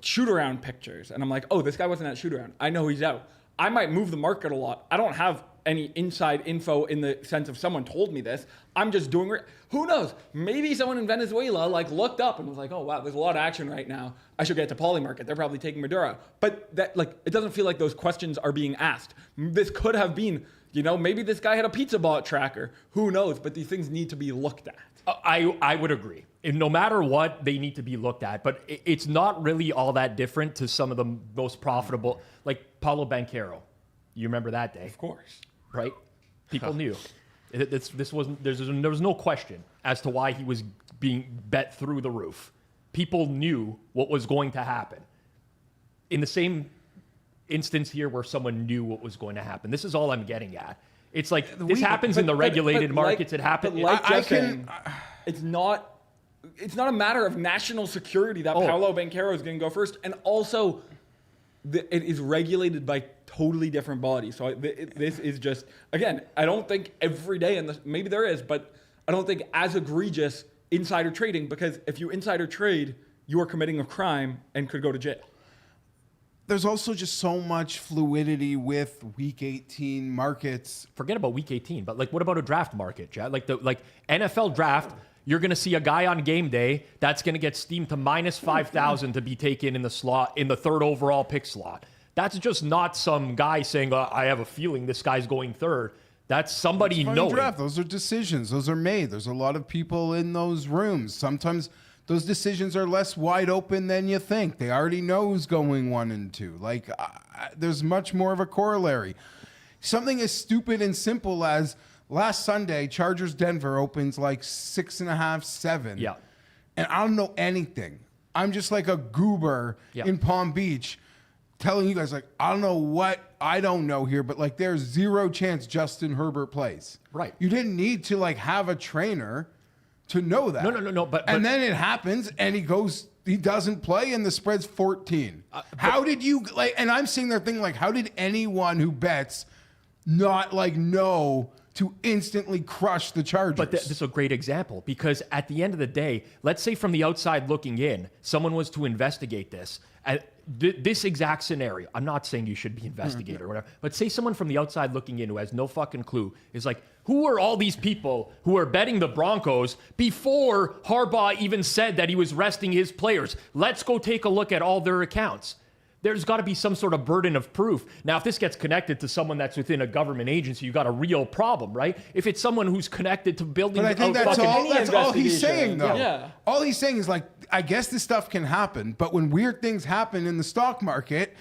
shoot-around pictures, and I'm like, oh, this guy wasn't at shoot-around. I know he's out. I might move the market a lot. I don't have any inside info in the sense of someone told me this. I'm just doing it. Who knows? Maybe someone in Venezuela like looked up and was like, oh, wow, there's a lot of action right now. I should get to Polymarket. They're probably taking Maduro. But that like it doesn't feel like those questions are being asked. This could have been, maybe this guy had a pizza bot tracker. Who knows? But these things need to be looked at. I would agree. And no matter what, they need to be looked at. But it's not really all that different to some of the most profitable, like Paulo Banchero. You remember that day? Of course. Right? People knew. There was no question as to why he was being bet through the roof. People knew what was going to happen. In the same instance here where someone knew what was going to happen. This is all I'm getting at. It's like this happens in the regulated markets. It happens. It's not a matter of national security that Paulo Banchero is going to go first, and also it is regulated by totally different bodies. So this is just, again, I don't think every day, and maybe there is, but I don't think as egregious insider trading, because if you insider trade, you are committing a crime and could go to jail. There's also just so much fluidity with Week 18 markets. Forget about Week 18, but like, what about a draft market, Chad? Like NFL draft, you're going to see a guy on game day that's going to get steamed to minus 5,000 to be taken in the slot in the third overall pick slot. That's just not some guy saying, I have a feeling this guy's going third. That's somebody knowing. Draft. Those are decisions. Those are made. There's a lot of people in those rooms. Sometimes those decisions are less wide open than you think. They already know who's going 1 and 2. Like, there's much more of a corollary. Something as stupid and simple as last Sunday, Chargers Denver opens like 6.5, 7. Yeah. And I don't know anything. I'm just like a goober in Palm Beach telling you guys, like, I don't know what I don't know here, but like there's 0 chance Justin Herbert plays. Right. You didn't need to like have a trainer to know that. No. But then it happens and he doesn't play and the spread's 14. How did you like, and I'm sitting there thinking like, how did anyone who bets not like know to instantly crush the Chargers? But this is a great example because at the end of the day, let's say from the outside looking in, someone was to investigate this. This exact scenario, I'm not saying you should be investigated or whatever, but say someone from the outside looking in who has no fucking clue is like, who are all these people who are betting the Broncos before Harbaugh even said that he was resting his players? Let's go take a look at all their accounts. There's got to be some sort of burden of proof. Now, if this gets connected to someone that's within a government agency, you got a real problem, right? If it's someone who's connected to building, but I think that's all he's saying, though. Yeah. All he's saying is like, I guess this stuff can happen, but when weird things happen in the stock market,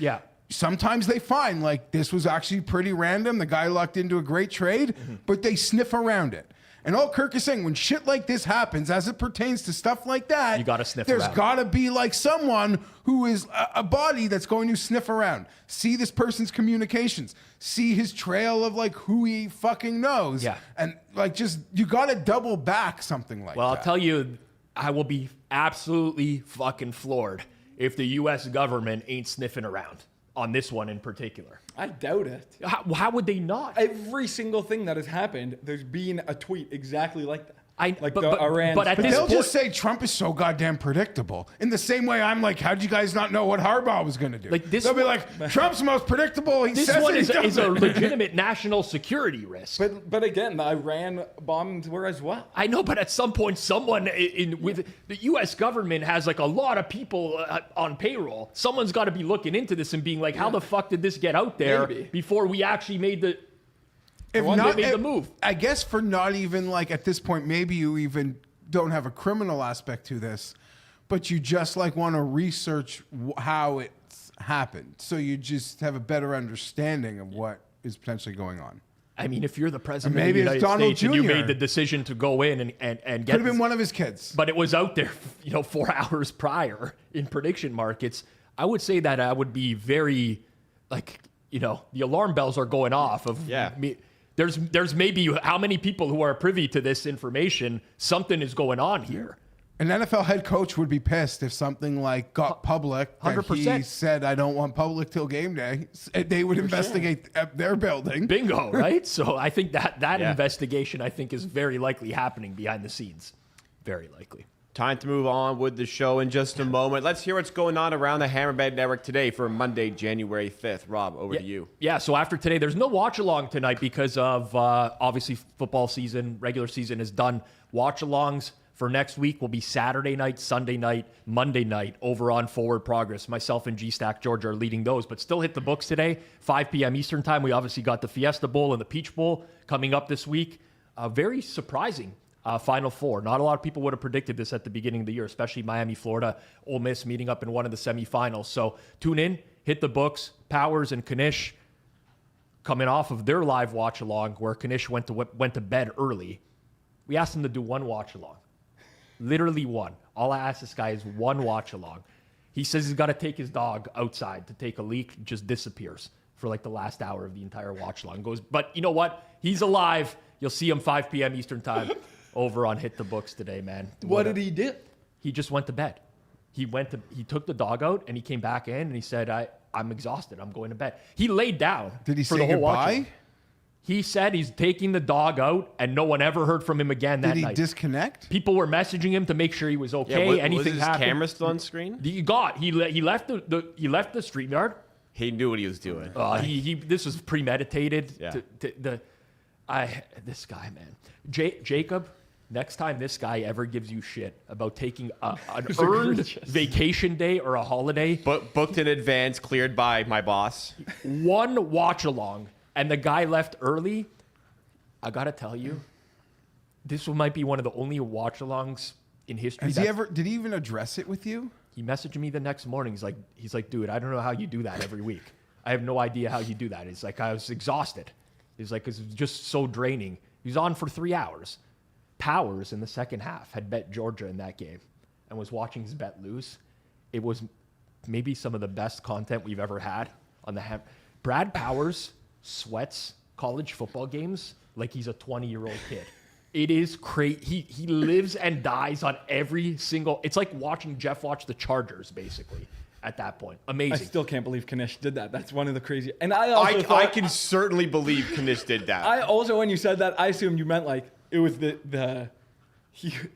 sometimes they find like this was actually pretty random. The guy lucked into a great trade, but they sniff around it. And all Kirk is saying, when shit like this happens, as it pertains to stuff like that, you got to sniff there's around. got to be like someone who is a body that's going to sniff around, see this person's communications, see his trail of like who he fucking knows. Yeah. And like just, you got to double back something like that. Well, I'll tell you, I will be absolutely fucking floored if the U.S. government ain't sniffing around on this one in particular. I doubt it. How would they not? Every single thing that has happened, there's been a tweet exactly like that. But they'll just say Trump is so goddamn predictable. In the same way, I'm like, how'd you guys not know what Harbaugh was going to do? They'll be like, Trump's the most predictable. He this says one it, is a legitimate national security risk. But again, the Iran bombings were as well. I know, but at some point, someone with the U.S. government has like a lot of people on payroll. Someone's got to be looking into this and being like, how the fuck did this get out there before we actually made the the move? I guess for not even like at this point, maybe you even don't have a criminal aspect to this, but you just like want to research how it's happened. So you just have a better understanding of what is potentially going on. I mean, if you're the president of the United Donald States Jr. and you made the decision to go in and get... Could have been one of his kids. But it was out there, 4 hours prior in prediction markets. I would say that I would be very, the alarm bells are going off of... me. There's maybe how many people who are privy to this information, something is going on here. An NFL head coach would be pissed if something like got public 100%. and he said, I don't want public till game day. They would investigate their building. Bingo, right? So I think that investigation, I think, is very likely happening behind the scenes. Very likely. Time to move on with the show in just a moment. Let's hear what's going on around the Hammerbed Network today for Monday, January 5th. Rob, over to you. Yeah, so after today, there's no watch-along tonight because of, obviously, football season, regular season is done. Watch-alongs for next week will be Saturday night, Sunday night, Monday night over on Forward Progress. Myself and G-Stack George are leading those, but still hit the books today, 5 p.m. Eastern time. We obviously got the Fiesta Bowl and the Peach Bowl coming up this week. Very surprising. Final four. Not a lot of people would have predicted this at the beginning of the year, especially Miami, Florida, Ole Miss meeting up in one of the semifinals. So tune in, hit the books. Powers and Kanish coming off of their live watch along, where Kanish went to bed early. We asked him to do one watch along, literally one. All I asked this guy is one watch along. He says he's got to take his dog outside to take a leak. Just disappears for like the last hour of the entire watch along. Goes, but you know what? He's alive. You'll see him 5 p.m. Eastern time. Over on Hit the Books today, man. What did he do? He just went to bed. He took the dog out and he came back in and he said, I'm exhausted. I'm going to bed. He laid down. Did he for say the whole goodbye? He said he's taking the dog out and no one ever heard from him again that night. Did he disconnect? People were messaging him to make sure he was okay. Yeah, Anything was his happened. camera still on screen? He left the street yard. He knew what he was doing. This was premeditated. Yeah. This guy, man. Jacob, next time this guy ever gives you shit about taking an earned vacation day or a holiday. Booked in advance, cleared by my boss. One watch along, and the guy left early. I got to tell you, this might be one of the only watch alongs in history. Did he even address it with you? He messaged me the next morning. He's like, dude, I don't know how you do that every week. I have no idea how you do that. He's like, I was exhausted. He's like, it's just so draining. He was on for 3 hours. Powers in the second half had bet Georgia in that game and was watching his bet lose. It was maybe some of the best content we've ever had on the Brad Powers sweats college football games like he's a 20-year-old kid. It is crazy. He lives and dies on every single. It's like watching Geoff watch the Chargers, basically. At that point, amazing. I still can't believe Kanish did that. That's one of the crazy. And I can certainly believe Kanish did that. I also, when you said that, I assumed you meant like it was they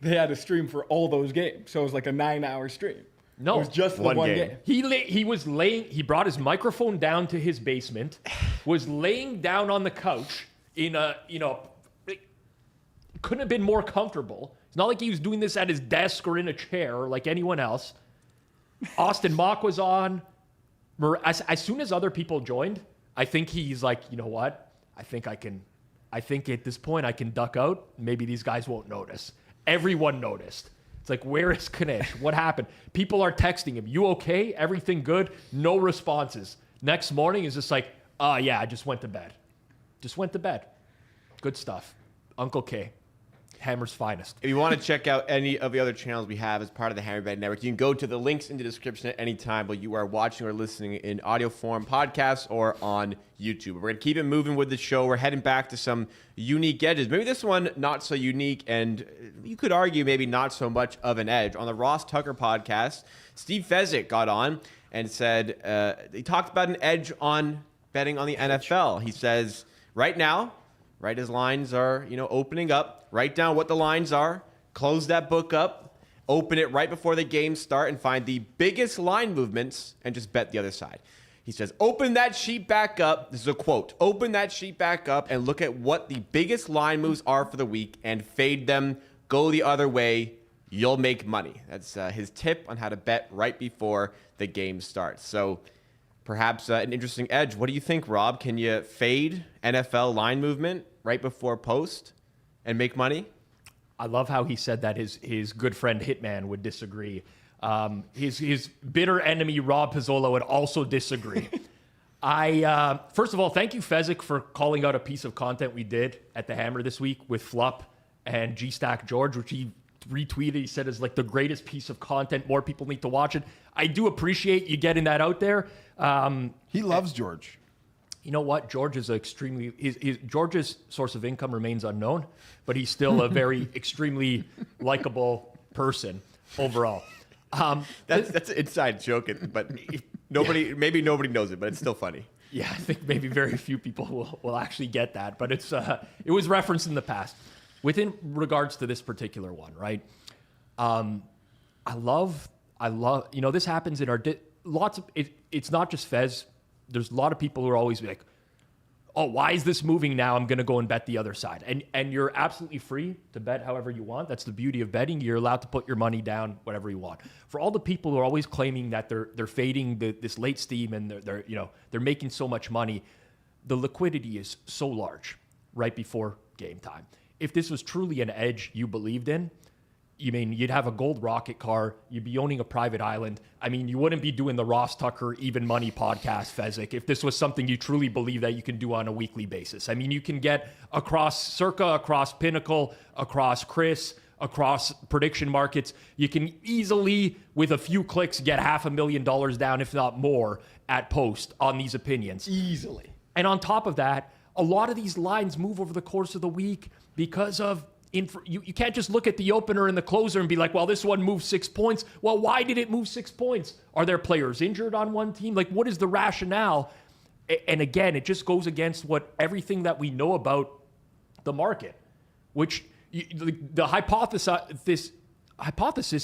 had a stream for all those games, so it was like a 9-hour stream. No, it was just the one game. He brought his microphone down to his basement, was laying down on the couch in a, it couldn't have been more comfortable. It's not like he was doing this at his desk or in a chair like anyone else. Austin Mock was on. As soon as other people joined, I think he's like, you know what? I think at this point I can duck out. Maybe these guys won't notice. Everyone noticed. It's like, where is Kanish? What happened? People are texting him. You okay? Everything good? No responses. Next morning is just like, yeah, I just went to bed. Good stuff. Uncle K. Hammer's finest. If you want to check out any of the other channels we have as part of the Hammerbet Network, you can go to the links in the description at any time, but you are watching or listening in audio form, podcasts, or on YouTube. We're going to keep it moving with the show. We're heading back to some unique edges. Maybe this one, not so unique, and you could argue maybe not so much of an edge. On the Ross Tucker podcast, Steve Fezzik got on and said, he talked about an edge on betting on the NFL. He says, right now, right as lines are, opening up, write down what the lines are, close that book up, open it right before the games start, and find the biggest line movements and just bet the other side. He says, open that sheet back up. This is a quote. Open that sheet back up and look at what the biggest line moves are for the week and fade them. Go the other way. You'll make money. That's his tip on how to bet right before the game starts. So perhaps an interesting edge. What do you think, Rob? Can you fade NFL line movement right before post and make money? I love how he said that his good friend Hitman would disagree. His bitter enemy Rob Pizzola would also disagree. First of all, thank you, Fezzik, for calling out a piece of content we did at the Hammer this week with Flupp and G-Stack George, which he retweeted. He said is like the greatest piece of content. More people need to watch it. I do appreciate you getting that out there. He loves George. You know what? George is George's source of income remains unknown, but he's still a very extremely likable person overall. That's an inside joke, but maybe nobody knows it, but it's still funny. Yeah, I think maybe very few people will actually get that, but it was referenced in the past. Within regards to this particular one, right? I love. This happens in our it's not just Fez. There's a lot of people who are always like, oh, why is this moving now? I'm going to go and bet the other side. And you're absolutely free to bet however you want. That's the beauty of betting. You're allowed to put your money down whatever you want. For all the people who are always claiming that they're fading this late steam and they're making so much money, the liquidity is so large right before game time. If this was truly an edge you believed in, you'd have a gold rocket car. You'd be owning a private island. You wouldn't be doing the Ross Tucker Even Money podcast, Fezzik, if this was something you truly believe that you can do on a weekly basis. You can get across Circa, across Pinnacle, across Chris, across prediction markets. You can easily, with a few clicks, get $500,000 down, if not more, at post on these opinions. Easily. And on top of that, a lot of these lines move over the course of the week because of you can't just look at the opener and the closer and be like, well, this one moved 6 points. Well, why did it move 6 points? Are there players injured on one team? Like, what is the rationale? And again, it just goes against everything that we know about the market, which the hypothesis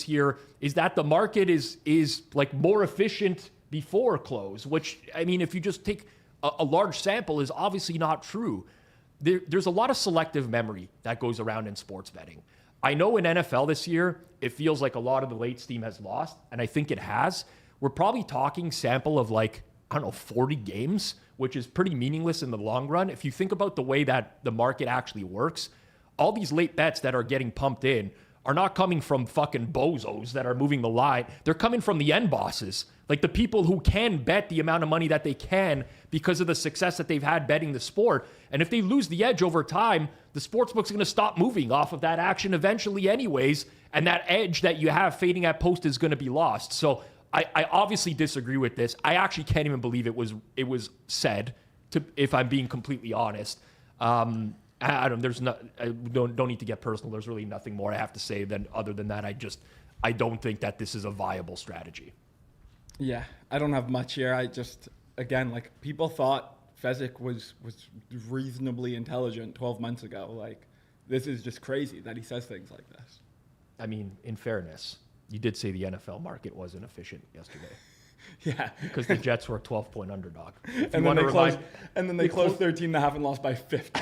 here is that the market is like more efficient before close, which, if you just take a large sample, is obviously not true. There's a lot of selective memory that goes around in sports betting. I know in NFL this year, it feels like a lot of the late steam has lost, and I think it has. We're probably talking sample of 40 games, which is pretty meaningless in the long run. If you think about the way that the market actually works, all these late bets that are getting pumped in are not coming from fucking bozos that are moving the line. They're coming from the end bosses, like the people who can bet the amount of money that they can because of the success that they've had betting the sport. And if they lose the edge over time, the sportsbook's going to stop moving off of that action eventually anyways, and that edge that you have fading at post is going to be lost. So I obviously disagree with this. I actually can't even believe it was said, if I'm being completely honest. I don't need to get personal. There's really nothing more I have to say other than that. I don't think that this is a viable strategy. Yeah, I don't have much here. Again, like, people thought Fezzik was reasonably intelligent 12 months ago. Like, this is just crazy that he says things like this. I mean, in fairness, you did say the NFL market wasn't efficient yesterday. Yeah. Because the Jets were a 12-point underdog. And then they closed 13.5 and lost by 50.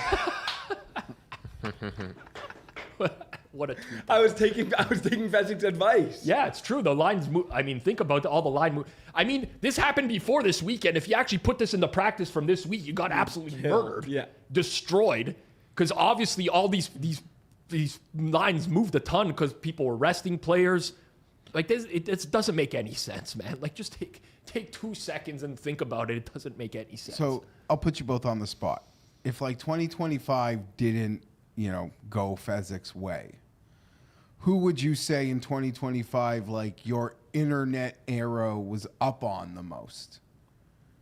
What a tweet. I was taking Fezzik's advice. Yeah, it's true. The lines move. I mean, think about all the line move. I mean, this happened before this weekend. If you actually put this into practice from this week, you got absolutely murdered. Yeah. Destroyed. Because obviously all these lines moved a ton because people were resting players. Like, this, it doesn't make any sense, man. Like, just take 2 seconds and think about it. It doesn't make any sense. So I'll put you both on the spot. If like 2025 didn't, go Fezzik's way, who would you say in 2025, like, your internet arrow was up on the most?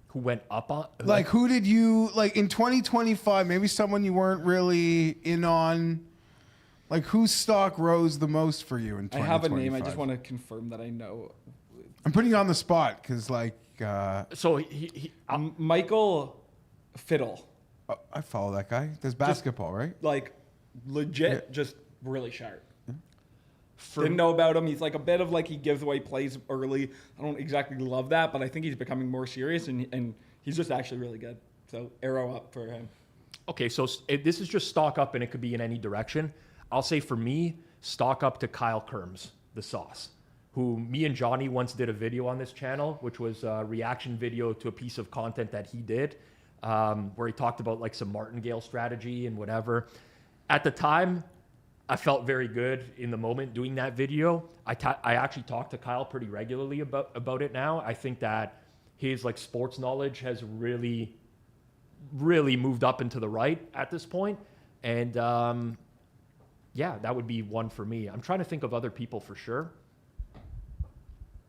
Who went up on? Like, who did you, like, in 2025, maybe someone you weren't really in on? Like, whose stock rose the most for you in 2025? I have a name. I just want to confirm that I know. I'm putting you on the spot because, like... so Michael Fiddle. I follow that guy. Does basketball, right? Like, legit, just really sharp. Didn't know about him. He's like a bit of like, he gives away plays early. I don't exactly love that, but I think he's becoming more serious, and he's just actually really good. So arrow up for him. Okay, so this is just stock up, and it could be in any direction. I'll say for me, stock up to Kyle Kerms, the sauce, who me and Johnny once did a video on this channel, which was a reaction video to a piece of content that he did, where he talked about like some martingale strategy and whatever. At the time, I felt very good in the moment doing that video. I actually talk to Kyle pretty regularly about it now. I think that his like sports knowledge has really, really moved up and to the right at this point. And yeah, that would be one for me. I'm trying to think of other people for sure.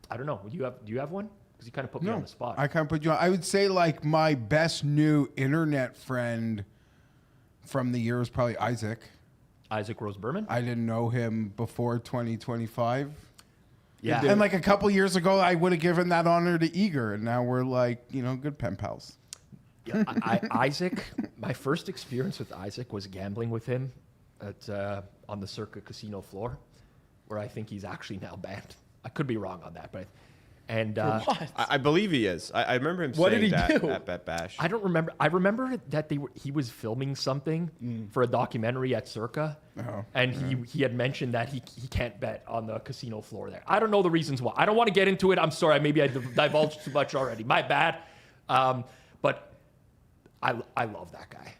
I don't know. Do you have one? Because you kind of put me on the spot. I kind of put you on. I would say like my best new internet friend from the year was probably Isaac. Isaac Rose Berman? I didn't know him before 2025. Yeah. And like a couple years ago, I would have given that honor to Eager, and now we're like, good pen pals. Yeah, Isaac, my first experience with Isaac was gambling with him on the Circa casino floor, where I think he's actually now banned. I could be wrong on that, but... And I believe he is. I remember him What saying did he that do? at Bet Bash. I don't remember. I remember that he was filming something for a documentary at Circa, and he had mentioned that he can't bet on the casino floor there. I don't know the reasons why. I don't want to get into it. I'm sorry. Maybe I divulged too much already. My bad. But I love that guy.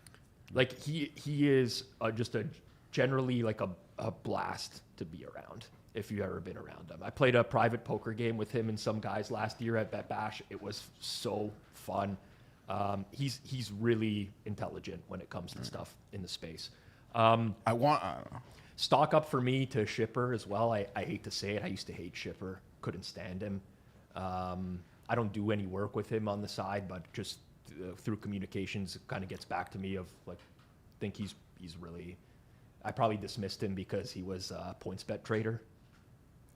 Like he is just a generally like a blast to be around. If you've ever been around him. I played a private poker game with him and some guys last year at Bet Bash. It was so fun. He's really intelligent when it comes to stuff in the space. I don't know. Stock up for me to Shipper as well. I hate to say it. I used to hate Shipper. Couldn't stand him. I don't do any work with him on the side, but just through communications, it kind of gets back to me of like, think he's really, I probably dismissed him because he was a points bet trader.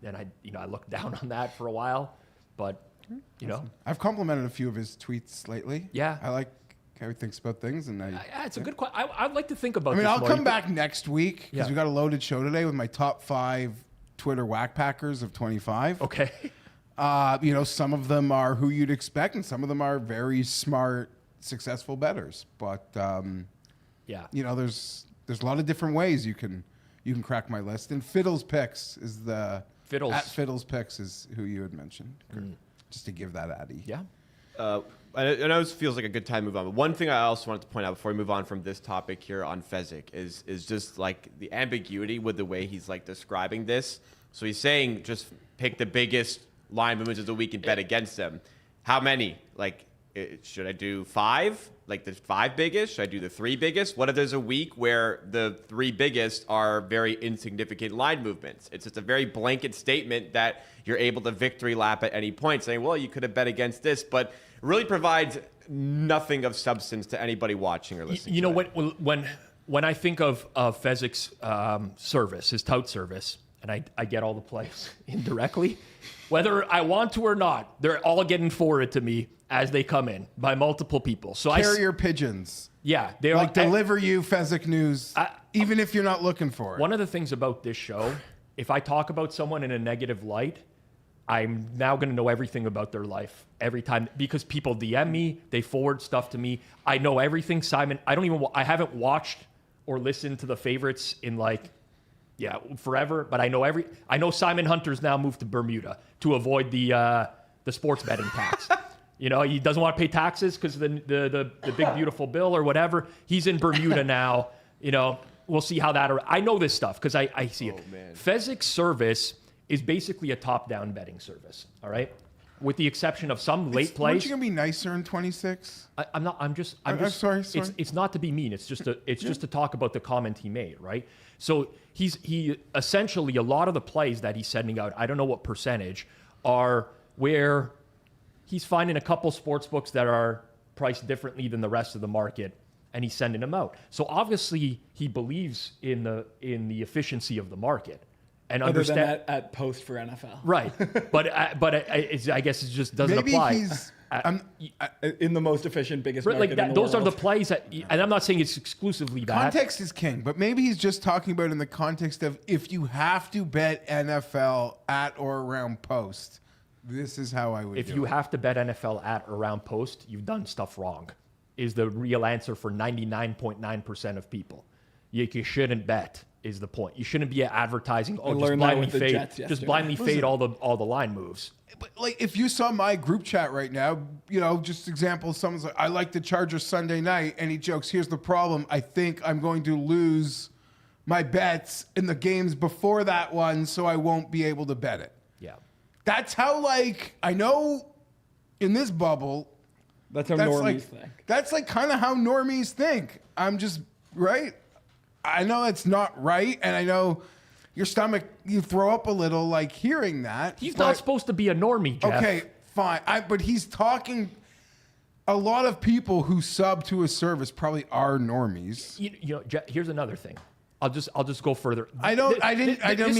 And I looked down on that for a while, but I've complimented a few of his tweets lately. Yeah. I like how he thinks about things, and yeah, it's a good question. I'd like to think about. I mean, this I'll more. come back next week because Yeah. we got a loaded show today with my top 5 Twitter whack packers of 25. Okay. Some of them are who you'd expect, and some of them are very smart, successful bettors. But Yeah. there's a lot of different ways you can crack my list. And Fiddle's Picks is the Fiddles. at Fiddle's Picks is who you had mentioned. Just to give that Addy. Yeah. I know this feels like a good time to move on, but one thing I also wanted to point out before we move on from this topic here on Fezzik is just like the ambiguity with the way he's like describing this. So he's saying just pick the biggest line movements of the week and bet against them. How many? Like, should I do 5? Like the 5 biggest? Should I do the 3 biggest? What if there's a week where the 3 biggest are very insignificant line movements? It's just a very blanket statement that you're able to victory lap at any point, saying, well, you could have bet against this, but really provides nothing of substance to anybody watching or listening. You know, when I think of Fezzik's service, his tout service, and I get all the plays indirectly, whether I want to or not, they're all getting forwarded to me as they come in by multiple people. So Carrier pigeons. Yeah, they Like are deliver you Fezzik news, even if you're not looking for it. One of the things about this show, if I talk about someone in a negative light, I'm now going to know everything about their life every time because people DM me, they forward stuff to me. I know everything. Simon, I haven't watched or listened to the favorites in forever, but I know Simon Hunter's now moved to Bermuda to avoid the sports betting tax. You know, he doesn't want to pay taxes because the big beautiful bill or whatever. He's in Bermuda now. You know, we'll see how that. I know this stuff because I see it. Man. Fezzik's service is basically a top-down betting service. All right, with the exception of some late plays. Aren't you gonna be nicer in 26? I'm not. I'm just. Sorry. It's not to be mean. It's just just to talk about the comment he made, right? So he essentially a lot of the plays that he's sending out. I don't know what percentage are where he's finding a couple sports books that are priced differently than the rest of the market, and he's sending them out. So obviously he believes in the efficiency of the market. And Other understand than at post for NFL. Right, but I guess it just doesn't Maybe apply. he's In the most efficient, biggest market like in that, the those world. are the plays that, and I'm not saying it's exclusively that. context is king, but maybe he's just talking about in the context of if you have to bet NFL at or around post, this is how I would. If do you it. have to bet NFL at or around post, you've done stuff wrong. Is the real answer for 99.9% of people. You shouldn't bet. Is the point. You shouldn't be advertising. Oh, just learned that blindly with the fade. Jets Just yesterday. blindly fade all the line moves. But like, if you saw my group chat right now, you know, just example, someone's like, I like the Chargers Sunday night, and he jokes, here's the problem. I think I'm going to lose my bets in the games before that one, so I won't be able to bet it. Yeah. That's how, like, I know in this bubble, That's how that's normies like, think. that's like kind of how normies think. I'm just, right? I know it's not right, and I know your stomach, you throw up a little, like, hearing that. He's but- not supposed to be a normie, Jeff. Okay, fine. But he's talking. A lot of people who sub to a service probably are normies. You know, Jeff, here's another thing. I'll just go further. I don't mean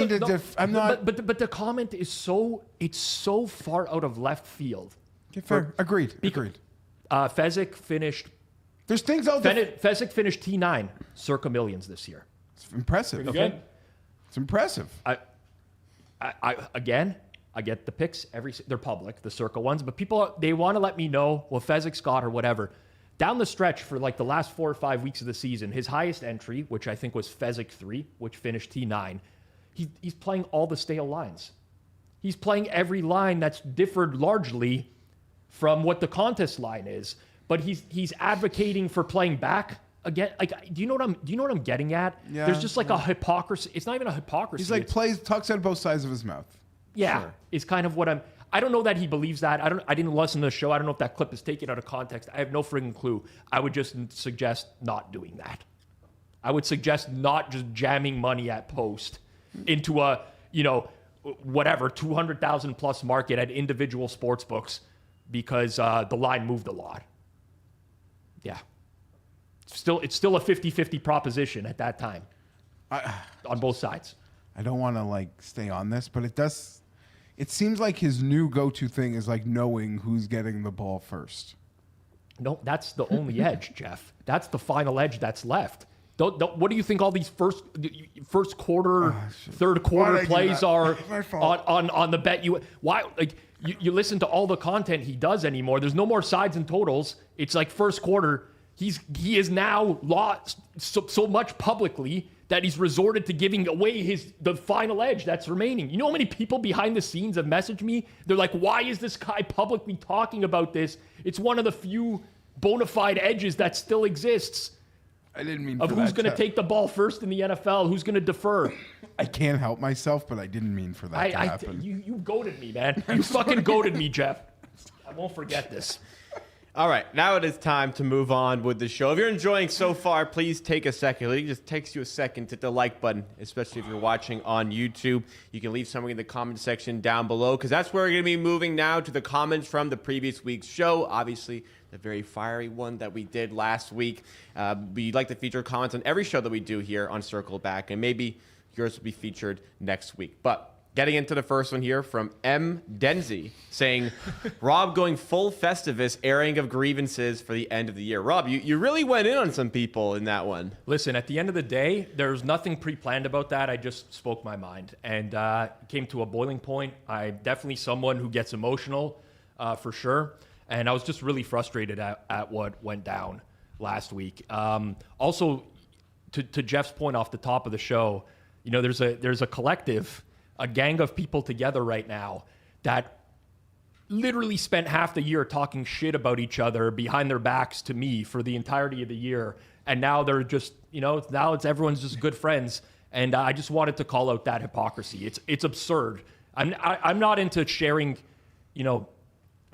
to. I'm not. But the comment is so far out of left field. Okay, fair. Agreed. Fezzik finished. There's things out there. Fezzik finished T9 circa millions this year. It's impressive. Pretty good. It's impressive. I get the picks they're public, the circa ones, but people they want to let me know, well, Fezzik, Scott, or whatever. Down the stretch for like the last 4 or 5 weeks of the season, his highest entry, which I think was Fezzik 3, which finished T9, he's playing all the stale lines. He's playing every line that's differed largely from what the contest line is, but he's advocating for playing back again. Like, do you know what I'm getting at? Yeah, There's just like a hypocrisy. It's not even a hypocrisy. He's like It's- talks out both sides of his mouth. yeah, Sure. is kind of what I don't know that he believes that. I didn't listen to the show. I don't know if that clip is taken out of context. I have no friggin' clue. I would just suggest not doing that. I would suggest not just jamming money at post into a, whatever, 200,000 plus market at individual sports books because the line moved a lot. Yeah. It's still a 50-50 proposition at that time on both sides. I don't want to like stay on this, but it does. It seems like his new go-to thing is like knowing who's getting the ball first. No, that's the only edge, Jeff. That's the final edge that's left. What do you think all these first quarter, third quarter Why'd I do plays that? are It's my fault. on the bet? Why you listen to all the content he does anymore? There's no more sides and totals. It's like first quarter. He is now lost so much publicly that he's resorted to giving away the final edge that's remaining. You know how many people behind the scenes have messaged me? They're like, why is this guy publicly talking about this? It's one of the few bona fide edges that still exists. I didn't mean of for who's that going to take the ball first in the NFL, who's going to defer. I can't help myself, but I didn't mean for that to happen. You goated me, man. You fucking goated me, Geoff. I won't forget this. All right, now it is time to move on with the show. If you're enjoying so far, please take a second. It just takes you a second to hit the like button, especially if you're watching on YouTube. You can leave something in the comment section down below, because that's where we're going to be moving now to the comments from the previous week's show. Obviously, the very fiery one that we did last week. We'd like to feature comments on every show that we do here on Circle Back, and maybe yours will be featured next week. But getting into the first one here from M. Denzi saying, Rob going full Festivus airing of grievances for the end of the year. Rob, you really went in on some people in that one. Listen, at the end of the day, there's nothing pre-planned about that. I just spoke my mind and came to a boiling point. I'm definitely someone who gets emotional for sure. And I was just really frustrated at what went down last week. Also, to Jeff's point off the top of the show, you know, there's a collective, a gang of people together right now that literally spent half the year talking shit about each other behind their backs to me for the entirety of the year. And now they're just, you know, now it's everyone's just good friends. And I just wanted to call out that hypocrisy. It's absurd. I'm not into sharing, you know,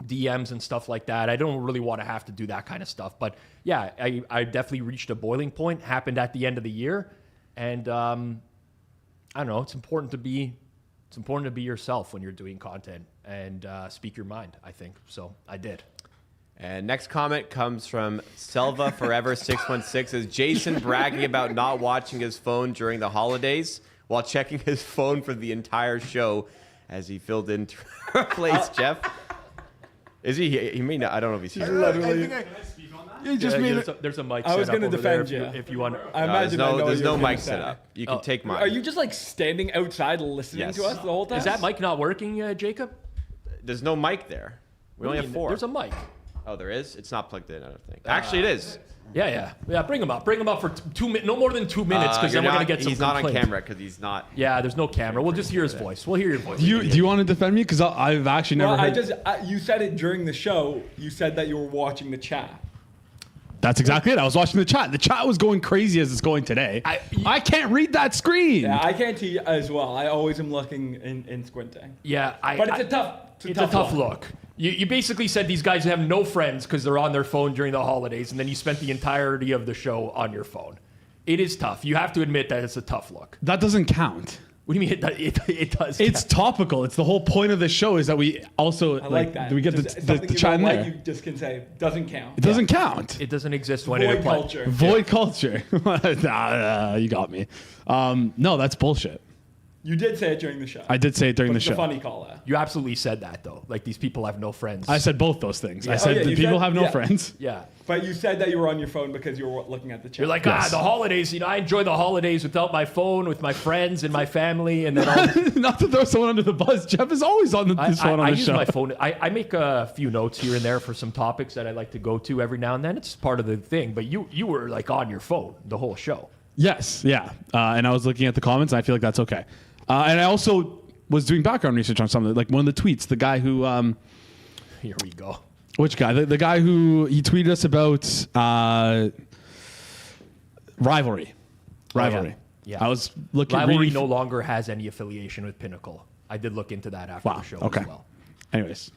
DMs and stuff like that. I don't really want to have to do that kind of stuff. But yeah, I definitely reached a boiling point. Happened at the end of the year. And I don't know, it's important to be yourself when you're doing content and speak your mind, I think. So I did. And next comment comes from Selva Forever 616 says Jason bragging about not watching his phone during the holidays while checking his phone for the entire show as he filled in to replace Geoff. Is he may not. I don't know if he's here. Literally. You just mean There's a mic I was set up going to over there defend you. if you want. I imagine There's no mic set set up. You can take mine. Are you just like standing outside listening Yes. to us the whole time? Is that mic not working, Jacob? There's no mic there. We only have 4. There's a mic. Oh, there is? It's not plugged in, I don't think. Actually, it is. Yeah. Bring him up. Bring him up for 2 minutes. No more than 2 minutes, because then we're gonna get some. He's not on complaints. camera because he's not. Yeah, there's no camera. We'll just hear his voice. We'll hear your voice. Do you want to defend me? Because I've actually never heard. You said it during the show. You said that you were watching the chat. That's exactly it. I was watching the chat. The chat was going crazy as it's going today. I can't read that screen. Yeah, I can't see as well. I always am looking and squinting. Yeah, But it's a tough look. You basically said these guys have no friends because they're on their phone during the holidays, and then you spent the entirety of the show on your phone. It is tough. You have to admit that it's a tough look. That doesn't count. What do you mean it does? It's topical. It's the whole point of the show is that we also I like that. we get Just the something chat in you don't there. like, you just can say doesn't count. It doesn't count. It doesn't exist when it Void applies. culture. Void culture. You got me. No, that's bullshit. You did say it during the show. I did say it during but the it's show. a funny call out. You absolutely said that though. Like these people have no friends. I said both those things. I Yeah. said Oh, yeah, the you people said- have no yeah. friends. yeah. But you said that you were on your phone because you were looking at the chat. You're like, Yes. the holidays, I enjoy the holidays without my phone, with my friends and my family, and then all Not to throw someone under the bus. Jeff is always on his phone on I the use show. my phone. I make a few notes here and there for some topics that I like to go to every now and then. It's part of the thing. But you were like on your phone the whole show. Yes, yeah. And I was looking at the comments, and I feel like that's okay. And I also was doing background research on something, like one of the tweets. The guy who, Here we go. which guy? The guy who he tweeted us about rivalry. Yeah. I was looking. Rivalry reading no longer has any affiliation with Pinnacle. I did look into that after Wow. the show Okay. as well. Anyways,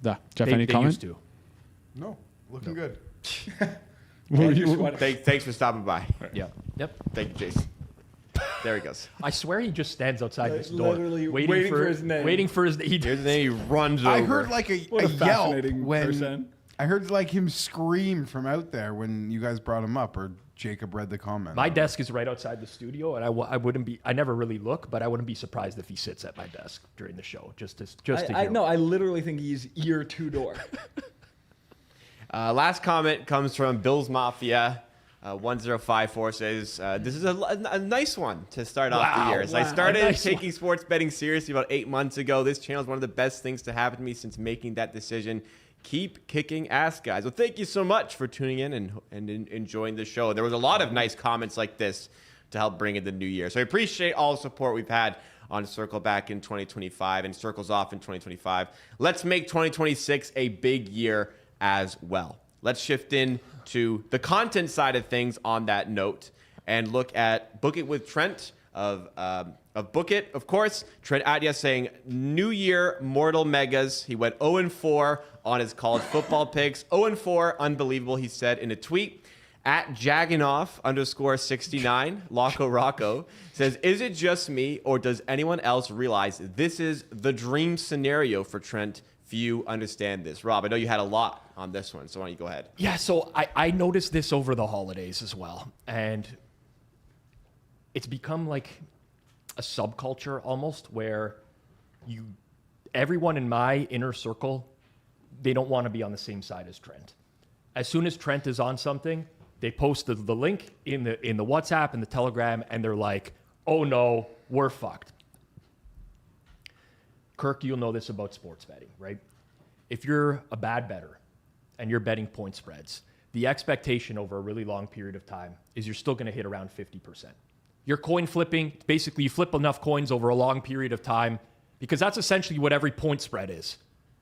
Jeff, They any comment? used to. no, looking good. What were you- Thanks for stopping by. Yeah. Yep. Thank you, Jason. There he goes. I swear he just stands outside Like, this door, literally waiting for his name. Waiting for his name. Here's the name. He runs over. I heard like a What a yelp fascinating when person. I heard like him scream from out there when you guys brought him up, or Jacob read the comment. My desk is right outside the studio, and I wouldn't be. I never really look, but I wouldn't be surprised if he sits at my desk during the show, just to hear. No, I literally think he's ear to door. Last comment comes from Bill's Mafia. 1054 says, this is a nice one to start off the year. So I started nice taking sports betting seriously about 8 months ago. This channel is one of the best things to happen to me since making that decision. keep kicking ass, guys. Well, thank you so much for tuning in and enjoying the show. There was a lot of nice comments like this to help bring in the new year. So I appreciate all the support we've had on Circle Back in 2025 and Circles Off in 2025. Let's make 2026 a big year as well. Let's shift into the content side of things on that note and look at Book It with Trent of Book It, of course. Trent Adia saying, New Year, Mortal Megas. He went 0-4 on his college football picks. 0-4, unbelievable, he said in a tweet. At Jaganoff_69, Loco Rocco says, is it just me or does anyone else realize this is the dream scenario for Trent? Few understand this. Rob, I know you had a lot on this one, so why don't you go ahead? Yeah, so I noticed this over the holidays as well. And it's become like a subculture almost where everyone in my inner circle, they don't want to be on the same side as Trent. As soon as Trent is on something, they post the link in the WhatsApp and the Telegram, and they're like, oh no, we're fucked. Kirk, you'll know this about sports betting, right? If you're a bad bettor and you're betting point spreads, the expectation over a really long period of time is you're still going to hit around 50%. You're coin flipping. Basically, you flip enough coins over a long period of time because that's essentially what every point spread is.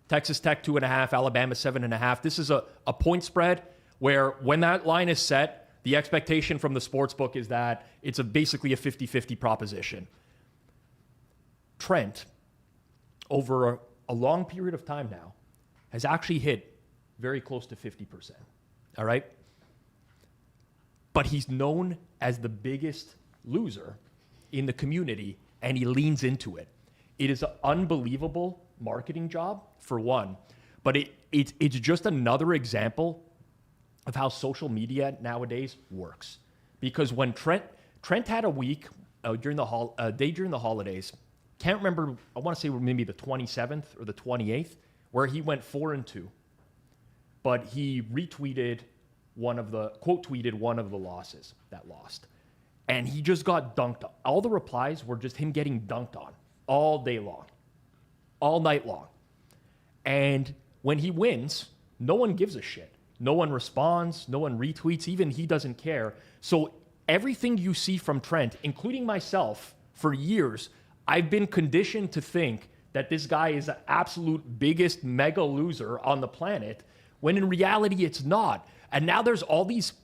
Texas Tech 2.5, Alabama 7.5. This is a point spread where when that line is set, the expectation from the sports book is that it's basically a 50-50 proposition. Trent, over a long period of time now, has actually hit very close to 50%. All right? But he's known as the biggest loser in the community, and he leans into it. It is an unbelievable marketing job, for one, but it's just another example of how social media nowadays works. Because when Trent had a week during the holidays, can't remember, I want to say maybe the 27th or the 28th, where he went 4-2, but he retweeted quote tweeted one of the losses that lost. And he just got dunked on. All the replies were just him getting dunked on all day long, all night long. And when he wins, no one gives a shit. No one responds, no one retweets, even he doesn't care. So everything you see from Trent, including myself, for years, I've been conditioned to think that this guy is the absolute biggest mega loser on the planet, when in reality it's not. And now there's all these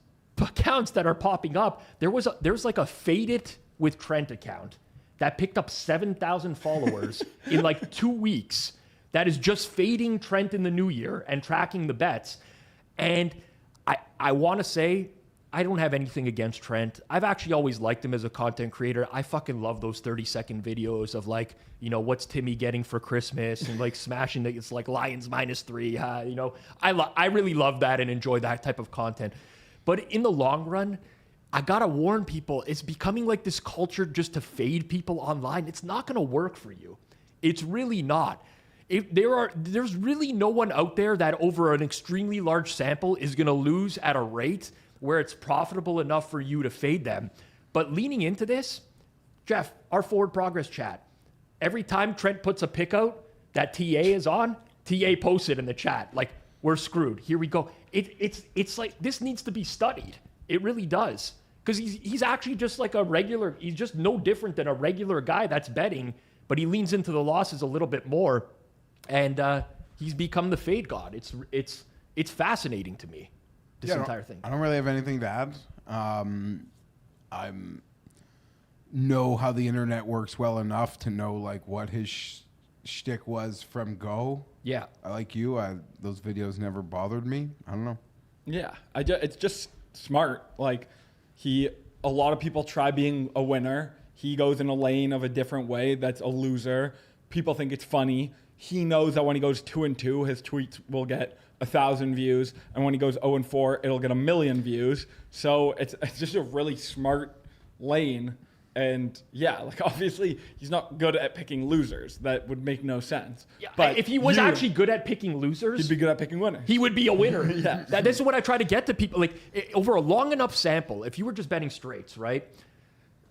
accounts that are popping up. There's like a Fade It with Trent account that picked up 7,000 followers in like 2 weeks that is just fading Trent in the new year and tracking the bets. And I want to say, I don't have anything against Trent. I've actually always liked him as a content creator. I fucking love those 30-second videos of like, what's Timmy getting for Christmas and like smashing it's like Lions -3. I really love that and enjoy that type of content. But in the long run, I gotta warn people, it's becoming like this culture just to fade people online. It's not gonna work for you. It's really not. There's really no one out there that over an extremely large sample is gonna lose at a rate where it's profitable enough for you to fade them. But leaning into this, Geoff, our forward progress chat, every time Trent puts a pick out that TA is on, TA posts it in the chat. Like, we're screwed. Here we go. It's like, this needs to be studied. It really does. Because he's actually just like he's just no different than a regular guy that's betting, but he leans into the losses a little bit more. And he's become the fade god. It's fascinating to me. This entire thing. I don't really have anything to add. I know how the internet works well enough to know like what his shtick was from go. Yeah. I like you. Those videos never bothered me. I don't know. Yeah, it's just smart. Like a lot of people try being a winner. He goes in a lane of a different way. That's a loser. People think it's funny. He knows that when he goes 2-2, his tweets will get 1,000 views, and when he goes 0-4, it'll get 1 million views. So it's just a really smart lane. And yeah, like obviously he's not good at picking losers. That would make no sense. Yeah, but if he was actually good at picking losers, he'd be good at picking winners. He would be a winner. Yeah. This is what I try to get to people. Like over a long enough sample, if you were just betting straights, right?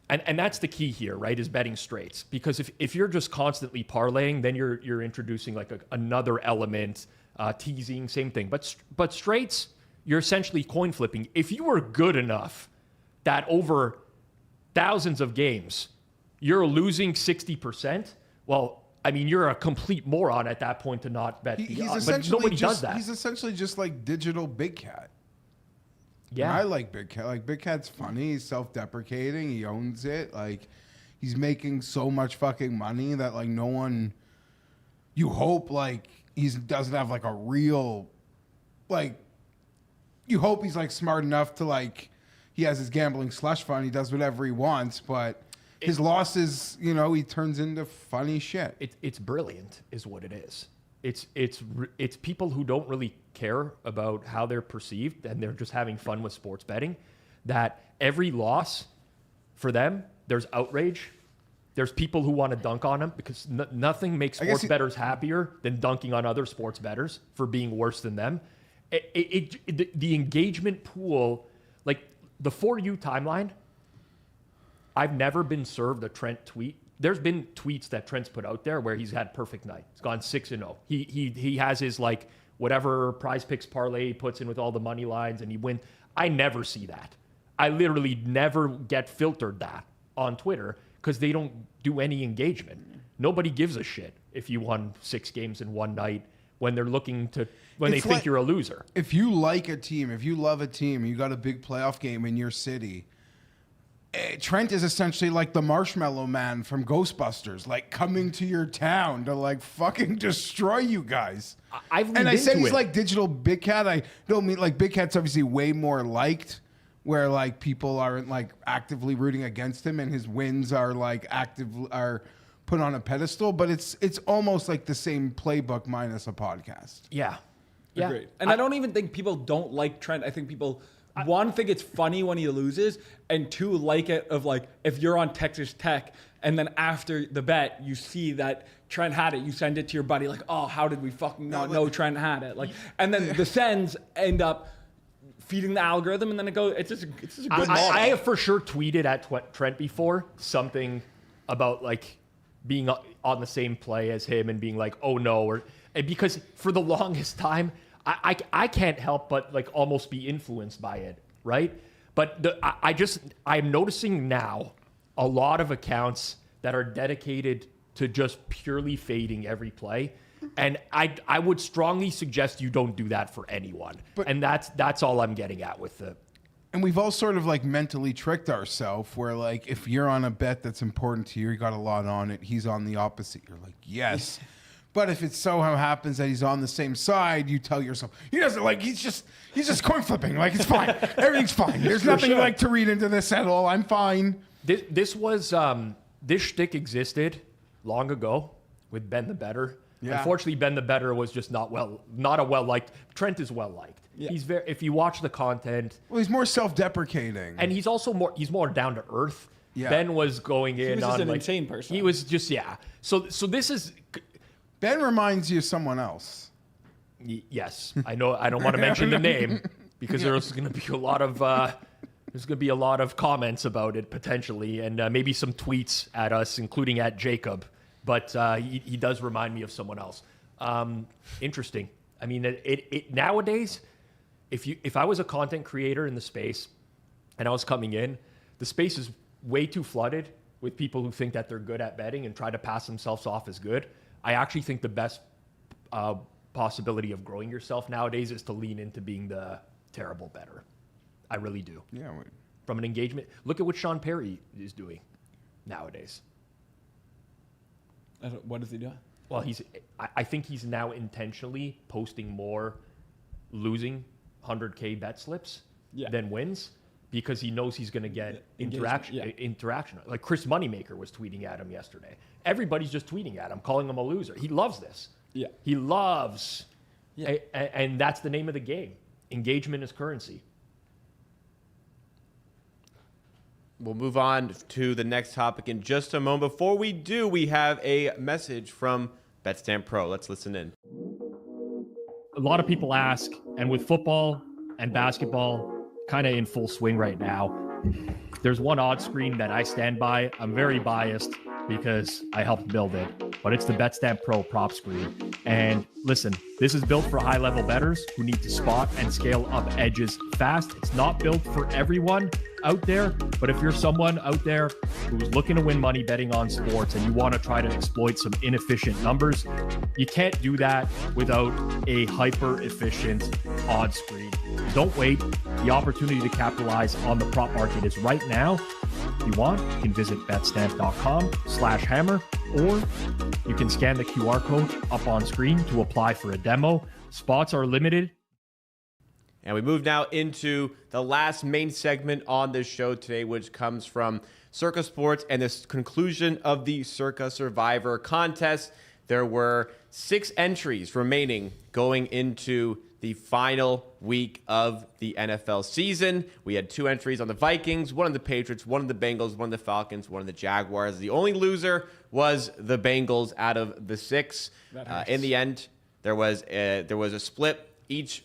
And that's the key here, right? Is betting straights. Because if you're just constantly parlaying, then you're introducing like another element teasing, same thing. But straights, you're essentially coin flipping. If you were good enough that over thousands of games, you're losing 60%, well, I mean, you're a complete moron at that point to not bet the odds. But nobody does that. He's essentially just like digital Big Cat. Yeah. And I like Big Cat. Like, Big Cat's funny. He's self-deprecating. He owns it. Like, he's making so much fucking money that, like, no one... You hope, like, he doesn't have, like, a real... Like, you hope he's, like, smart enough to, like... He has his gambling slush fund. He does whatever he wants, but... His losses, you know, he turns into funny shit. It's brilliant, is what it is. It's people who don't really care about how they're perceived, and they're just having fun with sports betting. That every loss for them, there's outrage. There's people who want to dunk on them because nothing makes sports bettors happier than dunking on other sports bettors for being worse than them. The engagement pool, like the For You timeline. I've never been served a Trent tweet. There's been tweets that Trent's put out there where he's had perfect night. He's gone 6-0. He has his like whatever Prize Picks parlay he puts in with all the money lines and he wins. I never see that. I literally never get filtered that on Twitter because they don't do any engagement. Nobody gives a shit if you won 6 games in one night when they're looking to they think you're a loser. If you like a team, if you love a team, you got a big playoff game in your city. Trent is essentially like the Marshmallow Man from Ghostbusters, like coming to your town to like fucking destroy you guys. I said he's like digital Big Cat. I don't mean like Big Cat's obviously way more liked, where like people aren't like actively rooting against him, and his wins are like are put on a pedestal. But it's almost like the same playbook minus a podcast. Yeah. Agreed. And I don't even think people don't like Trent. I think people. One, think it's funny when he loses, and two, like it of like if you're on Texas Tech and then after the bet you see that Trent had it, you send it to your buddy like, oh, how did we fucking not know Trent had it? Like, and then the sends end up feeding the algorithm, and then it goes. It's just a good model. I have for sure tweeted at Trent before something about like being on the same play as him and being like, oh no, and because for the longest time. I can't help but like almost be influenced by it, right? But I'm noticing now a lot of accounts that are dedicated to just purely fading every play, and I would strongly suggest you don't do that for anyone. And that's all I'm getting at with the. And we've all sort of like mentally tricked ourselves where like if you're on a bet that's important to you, you got a lot on it, he's on the opposite. You're like, yes. But if it somehow happens that he's on the same side, you tell yourself, he doesn't like, he's just coin flipping. Like, it's fine. Everything's fine. There's nothing like to read into this at all. I'm fine. This shtick existed long ago with Ben the Bettor. Yeah. Unfortunately, Ben the Bettor was just not a well-liked. Trent is well-liked. Yeah. He's if you watch the content. Well, he's more self-deprecating. And he's also more down to earth. Yeah. Ben was going in he was on just an like, insane person. He was just, yeah. So this is. Ben reminds you of someone else. Yes, I know. I don't want to mention the name because there's going to be a lot of comments about it potentially, and maybe some tweets at us, including at Jacob. But he does remind me of someone else. Interesting. I mean, it nowadays, if I was a content creator in the space, and I was coming in, the space is way too flooded with people who think that they're good at betting and try to pass themselves off as good. I actually think the best possibility of growing yourself nowadays is to lean into being the terrible bettor. I really do. Yeah. From an engagement, look at what Sean Perry is doing nowadays. What does he do? Well, I think he's now intentionally posting more losing 100K bet slips than wins because he knows he's going to get interaction. Like Chris Moneymaker was tweeting at him yesterday. Everybody's just tweeting at him, calling him a loser. He loves this. Yeah. He loves. Yeah. And that's the name of the game. Engagement is currency. We'll move on to the next topic in just a moment. Before we do, we have a message from BetStamp Pro. Let's listen in. A lot of people ask, and with football and basketball kind of in full swing right now, there's one odds screen that I stand by. I'm very biased because I helped build it, but it's the BetStamp Pro prop screen. And listen, this is built for high-level bettors who need to spot and scale up edges fast. It's not built for everyone out there, but if you're someone out there who's looking to win money betting on sports and you want to try to exploit some inefficient numbers, you can't do that without a hyper-efficient odds screen. Don't wait. The opportunity to capitalize on the prop market is right now. If you want, you can visit betstamp.com/hammer, or you can scan the QR code up on screen to apply for a demo. Spots are limited. And we move now into the last main segment on this show today, which comes from Circa Sports and this conclusion of the Circa Survivor contest. There were 6 entries remaining going into the final week of the NFL season. We had 2 entries on the Vikings, 1 on the Patriots, 1 on the Bengals, 1 on the Falcons, 1 on the Jaguars. The only loser was the Bengals out of the 6. In the end, there was a split. Each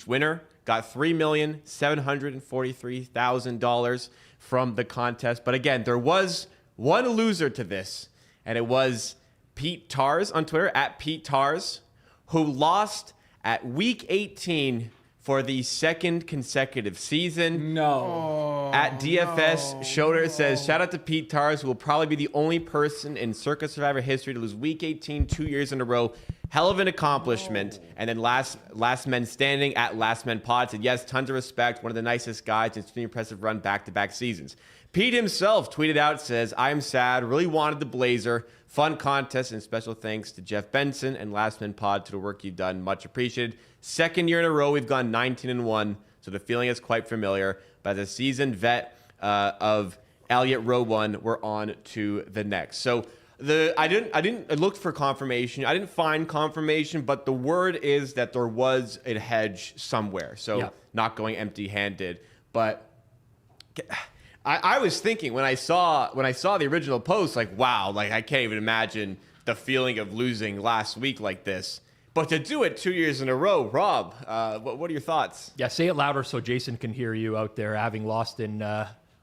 winner got $3,743,000 from the contest. But again, there was one loser to this, and it was Pete Tars on Twitter, at Pete Tars, who lost at week 18 for the 2nd consecutive season. No. At DFS, Schroeder says, shout out to Pete Tars, who will probably be the only person in Circa Survivor history to lose week 18 2 years in a row. Hell of an accomplishment. And then last men standing at Last Men Pod said, yes, tons of respect. One of the nicest guys. It's been an impressive run back-to-back seasons. Pete himself tweeted out, says, I'm sad, really wanted the Blazer. Fun contest, and special thanks to Jeff Benson and Last Men Pod to the work you've done. Much appreciated. 2nd year in a row, we've gone 19-1, so the feeling is quite familiar. But as a seasoned vet of Elliott Row 1, we're on to the next. So I looked for confirmation. I didn't find confirmation, but the word is that there was a hedge somewhere. So not going empty-handed. But I was thinking when I saw the original post, like, wow, like I can't even imagine the feeling of losing last week like this. But to do it 2 years in a row, Rob, what are your thoughts? Yeah, say it louder so Jason can hear you out there, having lost in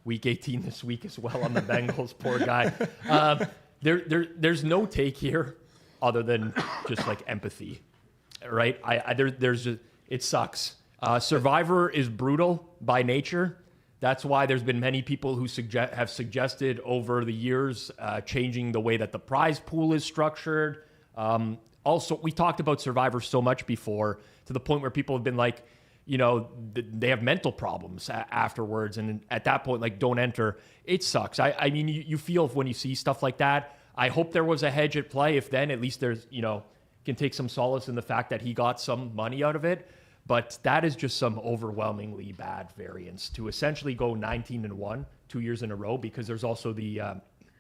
week 18 this week as well on the Bengals. Poor guy. There's no take here other than just like empathy, right? It sucks. Survivor is brutal by nature. That's why there's been many people who have suggested over the years changing the way that the prize pool is structured. Also, we talked about Survivor so much before, to the point where people have been like, they have mental problems afterwards. And at that point, like, don't enter. It sucks. I mean, you feel when you see stuff like that. I hope there was a hedge at play. If then, at least there's, can take some solace in the fact that he got some money out of it. But that is just some overwhelmingly bad variance to essentially go 19-1 2 years in a row, because there's also the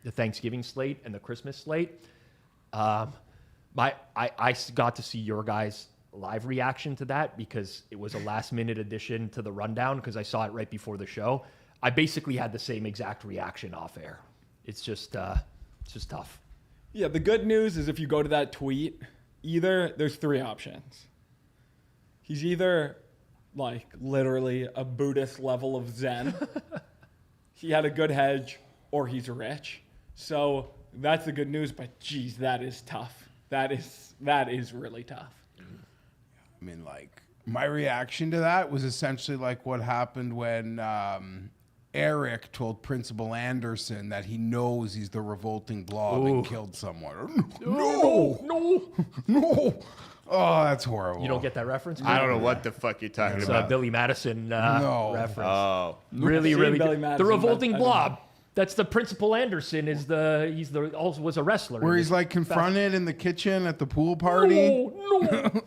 Thanksgiving slate and the Christmas slate. I got to see your guys' live reaction to that because it was a last-minute addition to the rundown, because I saw it right before the show. I basically had the same exact reaction off air. It's just tough. Yeah, the good news is if you go to that tweet, there's 3 options. He's either like literally a Buddhist level of Zen, he had a good hedge, or he's rich. So that's the good news, but geez, that is tough. That is really tough. I mean, like, my reaction to that was essentially like what happened when Eric told Principal Anderson that he knows he's the revolting blob and killed someone. No. Oh, that's horrible. You don't get that reference? I don't know what the fuck you're talking It's about. a Billy Madison reference. Oh, Really, Seen really Billy good. Madison, The revolting but I don't blob. That's the Principal Anderson. Also was a wrestler. Where he's like confronted in the kitchen at the pool party. No.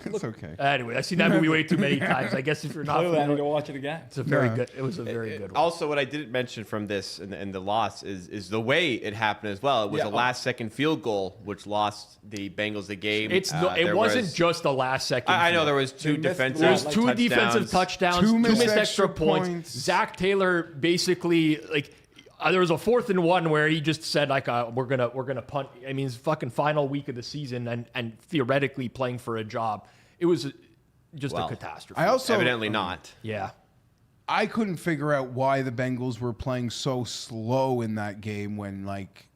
It's okay. Anyway, I've seen that movie way too many times. I guess if you're not Clearly, I need to familiar, watch it again. it's a very good. It was a very good one. Also, what I didn't mention from this and the loss is the way it happened as well. It was a last-second field goal, which lost the Bengals the game. It wasn't just a last second. I know field. there was 2 missed defensive There's like 2 defensive touchdowns, 2 missed extra points. Zach Taylor basically there was a 4th and 1 where he just said like we're gonna punt. I mean, it's fucking final week of the season and theoretically playing for a job. It was just a catastrophe. I also evidently not. Yeah. I couldn't figure out why the Bengals were playing so slow in that game when like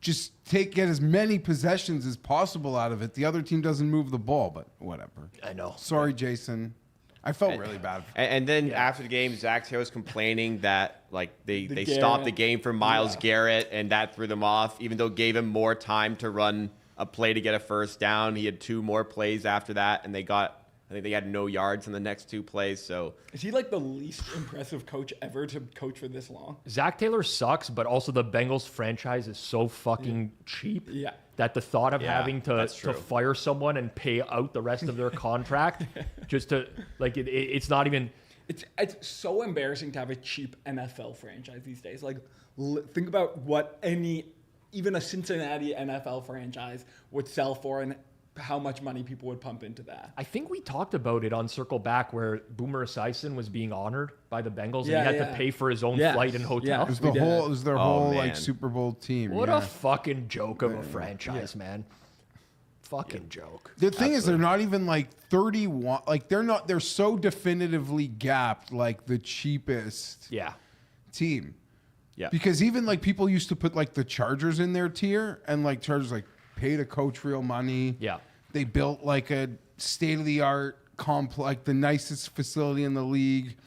just get as many possessions as possible out of it. The other team doesn't move the ball, but whatever. I know. Sorry, Jason. I felt really bad. And then after the game, Zach Taylor was complaining that like they Garrett. stopped the game for Myles Garrett, and that threw them off, even though it gave him more time to run a play to get a first down. He had 2 more plays after that, and I think they had no yards in the next 2 plays. So Is he like the least impressive coach ever to coach for this long? Zach Taylor sucks, but also the Bengals franchise is so fucking cheap that the thought of having to fire someone and pay out the rest of their contract just to like it's not even. It's so embarrassing to have a cheap NFL franchise these days. Like, think about what even a Cincinnati NFL franchise would sell for and how much money people would pump into that. I think we talked about it on Circle Back where Boomer Esiason was being honored by the Bengals and he had to pay for his own flight and hotel. It was their whole like Super Bowl team. What a fucking joke of a franchise, man. Fucking joke. The thing is, they're not even like 31. Like they're so definitively gapped, like the cheapest team. Yeah. Because even like people used to put like the Chargers in their tier, and like Chargers like paid a coach real money. Yeah. They built like a state of the art complex, like the nicest facility in the league.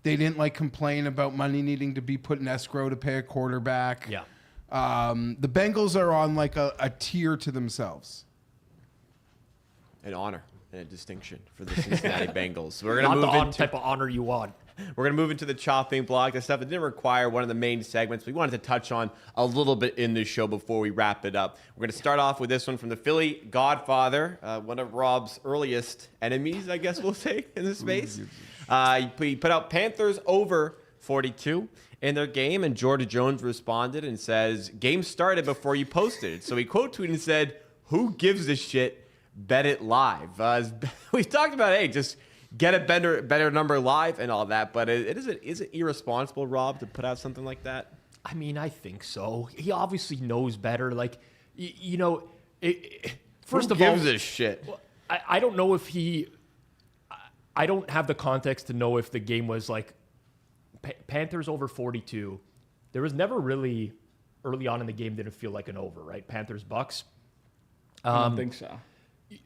They didn't like complain about money needing to be put in escrow to pay a quarterback. Yeah. The Bengals are on like a tier to themselves. an honor and a distinction for the Cincinnati Bengals. We're gonna Not move the into type of honor you want. We're going to move into the chopping block, the stuff that didn't require one of the main segments. We wanted to touch on a little bit in this show before we wrap it up. We're going to start off with this one from the Philly Godfather, one of Rob's earliest enemies, I guess we'll say, in this space. He put out Panthers over 42 in their game, and Jordan Jones responded and says, "Game started before you posted it." So he quote tweeted and said, "Who gives a shit? Bet it live." We talked about, hey, just get a better number live and all that, but is it irresponsible, Rob, to put out something like that? I mean, I think so. He obviously knows better. Like, first of all, who gives a shit? I don't know if I don't have the context to know if the game was like Panthers over 42. There was never really early on in the game didn't feel like an over, right? Panthers Bucks. I don't think so.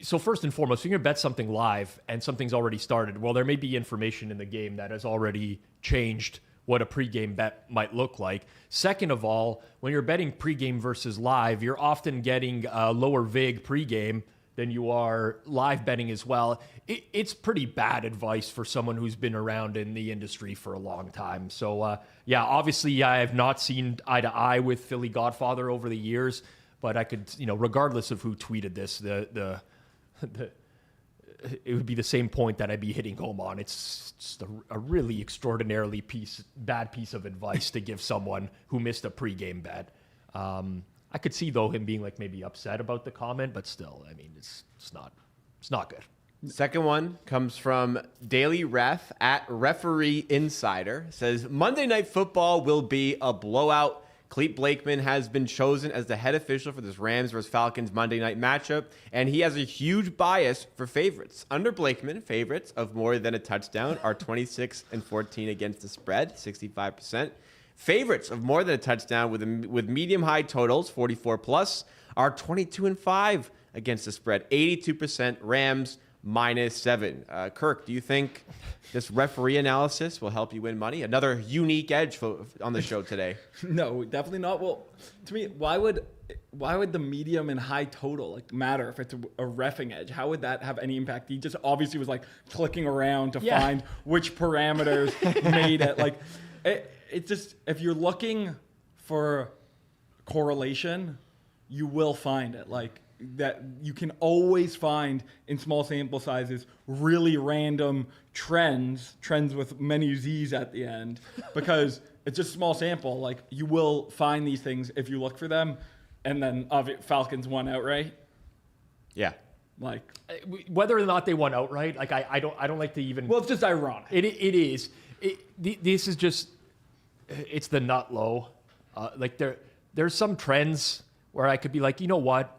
So first and foremost, you're going to bet something live and something's already started. Well, there may be information in the game that has already changed what a pregame bet might look like. Second of all, when you're betting pregame versus live, you're often getting a lower vig pregame than you are live betting as well. It's pretty bad advice for someone who's been around in the industry for a long time. So, obviously I have not seen eye to eye with Philly Godfather over the years, but I could, regardless of who tweeted this, it would be the same point that I'd be hitting home on. It's just a really extraordinarily bad piece of advice to give someone who missed a pregame bet. I could see though him being like maybe upset about the comment, but still, I mean, it's not good. Second one comes from Daily Ref at Referee Insider. Says Monday Night Football will be a blowout. Clete Blakeman has been chosen as the head official for this Rams versus Falcons Monday night matchup, and he has a huge bias for favorites. Under Blakeman, favorites of more than a touchdown are 26-14 against the spread, 65%. Favorites of more than a touchdown with medium-high totals, 44+, are 22-5 against the spread, 82%. Rams -7. Kirk, do you think this referee analysis will help you win money? Another unique edge on the show today. No, definitely not. Well, to me, why would the medium and high total matter if it's a reffing edge? How would that have any impact? He just obviously was clicking around to find which parameters made it. It's just, if you're looking for correlation, you will find it. That you can always find in small sample sizes really random trends with many Z's at the end, because it's just small sample. You will find these things if you look for them. And then Falcons won outright. Yeah. Whether or not they won outright, I don't like to even. Well, it's just ironic. It is. This is just. It's the nut low. There's some trends where I could be like, you know what?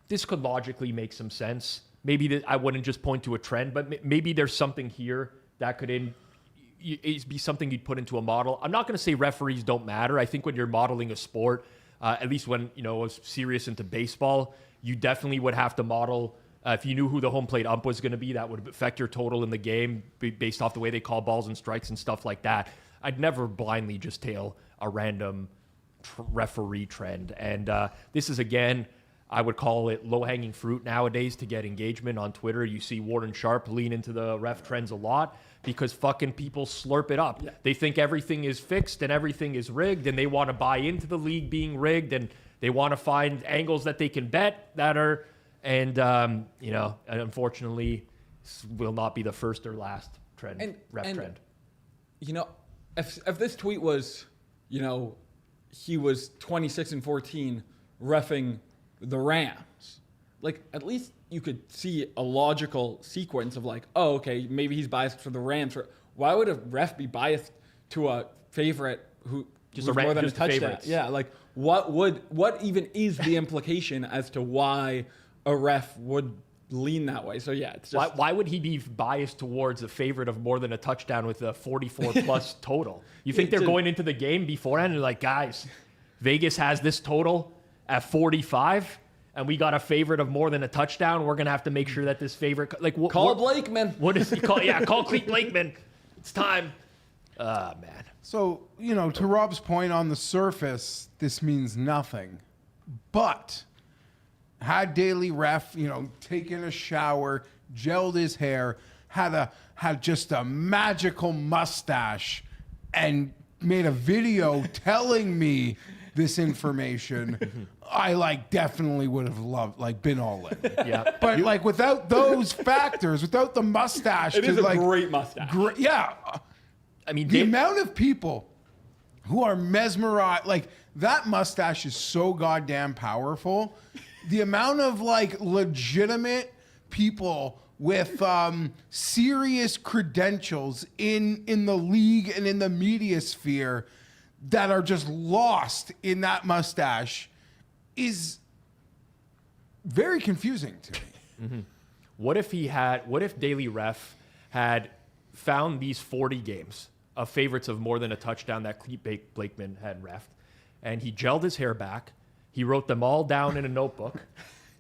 This could logically make some sense. Maybe I wouldn't just point to a trend, but maybe there's something here that could be something you'd put into a model. I'm not going to say referees don't matter. I think when you're modeling a sport, at least when, I was serious into baseball, you definitely would have to model, if you knew who the home plate ump was going to be, that would affect your total in the game based off the way they call balls and strikes and stuff like that. I'd never blindly just tail a random referee trend. And this is, again, I would call it low-hanging fruit nowadays to get engagement on Twitter. You see Warden Sharp lean into the ref trends a lot because fucking people slurp it up. Yeah. They think everything is fixed and everything is rigged, and they want to buy into the league being rigged, and they want to find angles that they can bet that are, and unfortunately, will not be the first or last trend, trend. If this tweet was, he was 26-14 reffing the Rams, like, at least you could see a logical sequence of like, oh, okay, maybe he's biased for the Rams. Or why would a ref be biased to a favorite who just was more than a touchdown? Favorites. Yeah, like what even is the implication as to why a ref would lean that way? So yeah, it's just why would he be biased towards a favorite of more than a touchdown with a 44 plus total? You think they're going into the game beforehand and like, guys, Vegas has this total at 45, and we got a favorite of more than a touchdown. We're gonna have to make sure that this favorite, call Blakeman. What does he call? Yeah, call Clete Blakeman. It's time. Man. So, to Rob's point, on the surface, this means nothing. But had Daily Ref, taken a shower, gelled his hair, had just a magical mustache, and made a video telling me this information, I definitely would have loved, been all in. Yeah. But without those factors, without the mustache, it is a great mustache. Yeah. I mean, the amount of people who are mesmerized, that mustache is so goddamn powerful. The amount of legitimate people with serious credentials in the league and in the media sphere that are just lost in that mustache is very confusing to me. Mm-hmm. What if Daily Ref had found these 40 games of favorites of more than a touchdown that Clete Blakeman had reffed, and he gelled his hair back, he wrote them all down in a notebook,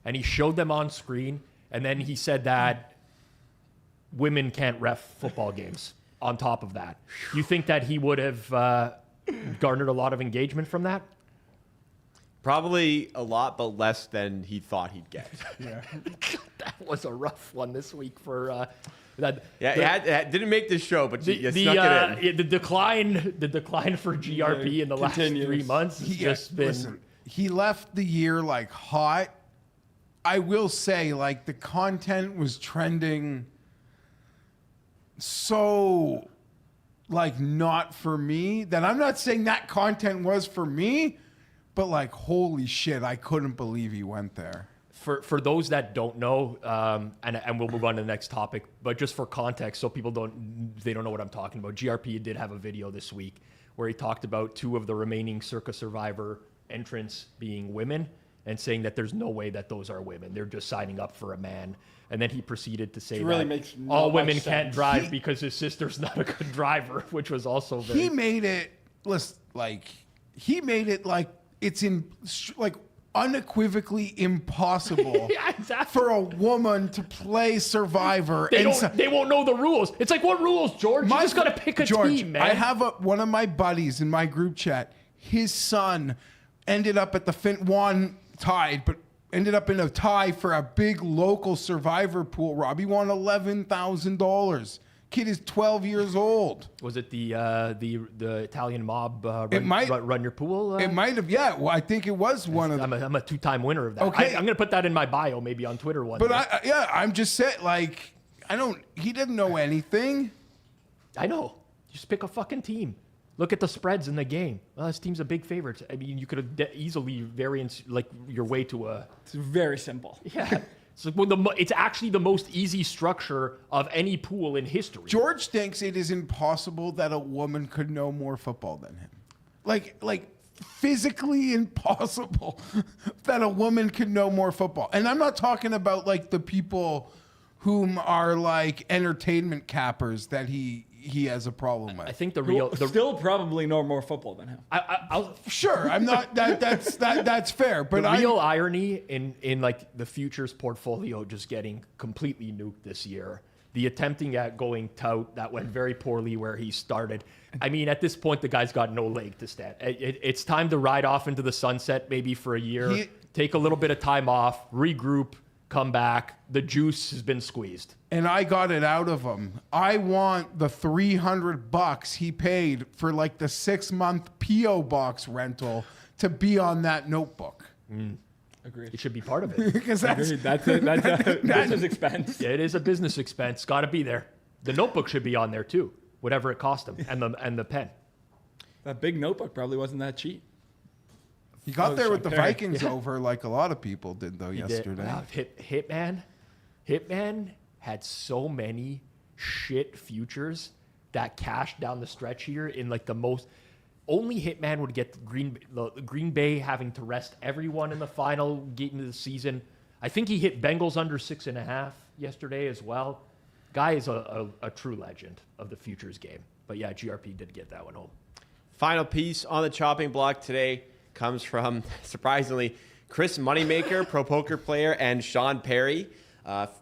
and he showed them on screen, and then he said that women can't ref football games on top of that. You think that he would have garnered a lot of engagement from that? Probably a lot, but less than he thought he'd get. Yeah. That was a rough one this week for that. Yeah, it didn't make this show, but you snuck it in. The decline for GRP in the last 3 months has just been. Listen, he left the year hot. I will say, the content was trending so not for me, that I'm not saying that content was for me, but holy shit, I couldn't believe he went there. For those that don't know, and we'll move on to the next topic, but just for context, so people don't know what I'm talking about. GRP did have a video this week where he talked about 2 of the remaining Circa Survivor entrants being women, and saying that there's no way that those are women. They're just signing up for a man. And then he proceeded to say that all women can't drive because his sister's not a good driver, which was also very... He made it, it's unequivocally impossible yeah, exactly. for a woman to play Survivor. They won't know the rules. It's what rules, George? You just got to pick a team, man. I have one of my buddies in my group chat. His son ended up at the won tied, but ended up in a tie for a big local Survivor pool. Rob, he won $11,000. Kid is 12 years old. Was it the Italian mob run your pool? It might have, yeah. Well, I think it was one of them. I'm a 2-time winner of that. Okay. I'm going to put that in my bio, maybe on Twitter one day. But I'm just saying, he didn't know anything. I know. Just pick a fucking team. Look at the spreads in the game. Well, this team's a big favorite. I mean, you could have easily variance your way to a... It's very simple. Yeah. It's actually the most easy structure of any pool in history. George thinks it is impossible that a woman could know more football than him. Physically impossible that a woman could know more football. And I'm not talking about the people whom are entertainment cappers that he he has a problem with. I think the Who real still probably know more football than him. Sure, I'm not. That's fair. But the real irony in like the futures portfolio just getting completely nuked this year. The attempting at going tout that went very poorly where he started. I mean, at this point, the guy's got no leg to stand. It's time to ride off into the sunset, maybe for a year. Take a little bit of time off, regroup, come back. The juice has been squeezed. And I got it out of him. I want the $300 he paid for like the 6-month P.O. box rental to be on that notebook. Agreed. It should be part of it. Because that's That's a business expense. It is a business expense. Got to be there. The notebook should be on there too, whatever it cost him, and the pen. That big notebook probably wasn't that cheap. he got there with the Sean Perry. Vikings over like a lot of people did though yesterday. Wow, Hitman had so many shit futures that cashed down the stretch here in like the most. Only Hitman would get the Green Bay having to rest everyone in the final game of the season. I think he hit Bengals under 6.5 yesterday as well. Guy is a true legend of the futures game. But yeah, GRP did get that one home. Final piece on the chopping block today comes from, surprisingly, Chris Moneymaker, pro poker player, and Sean Perry,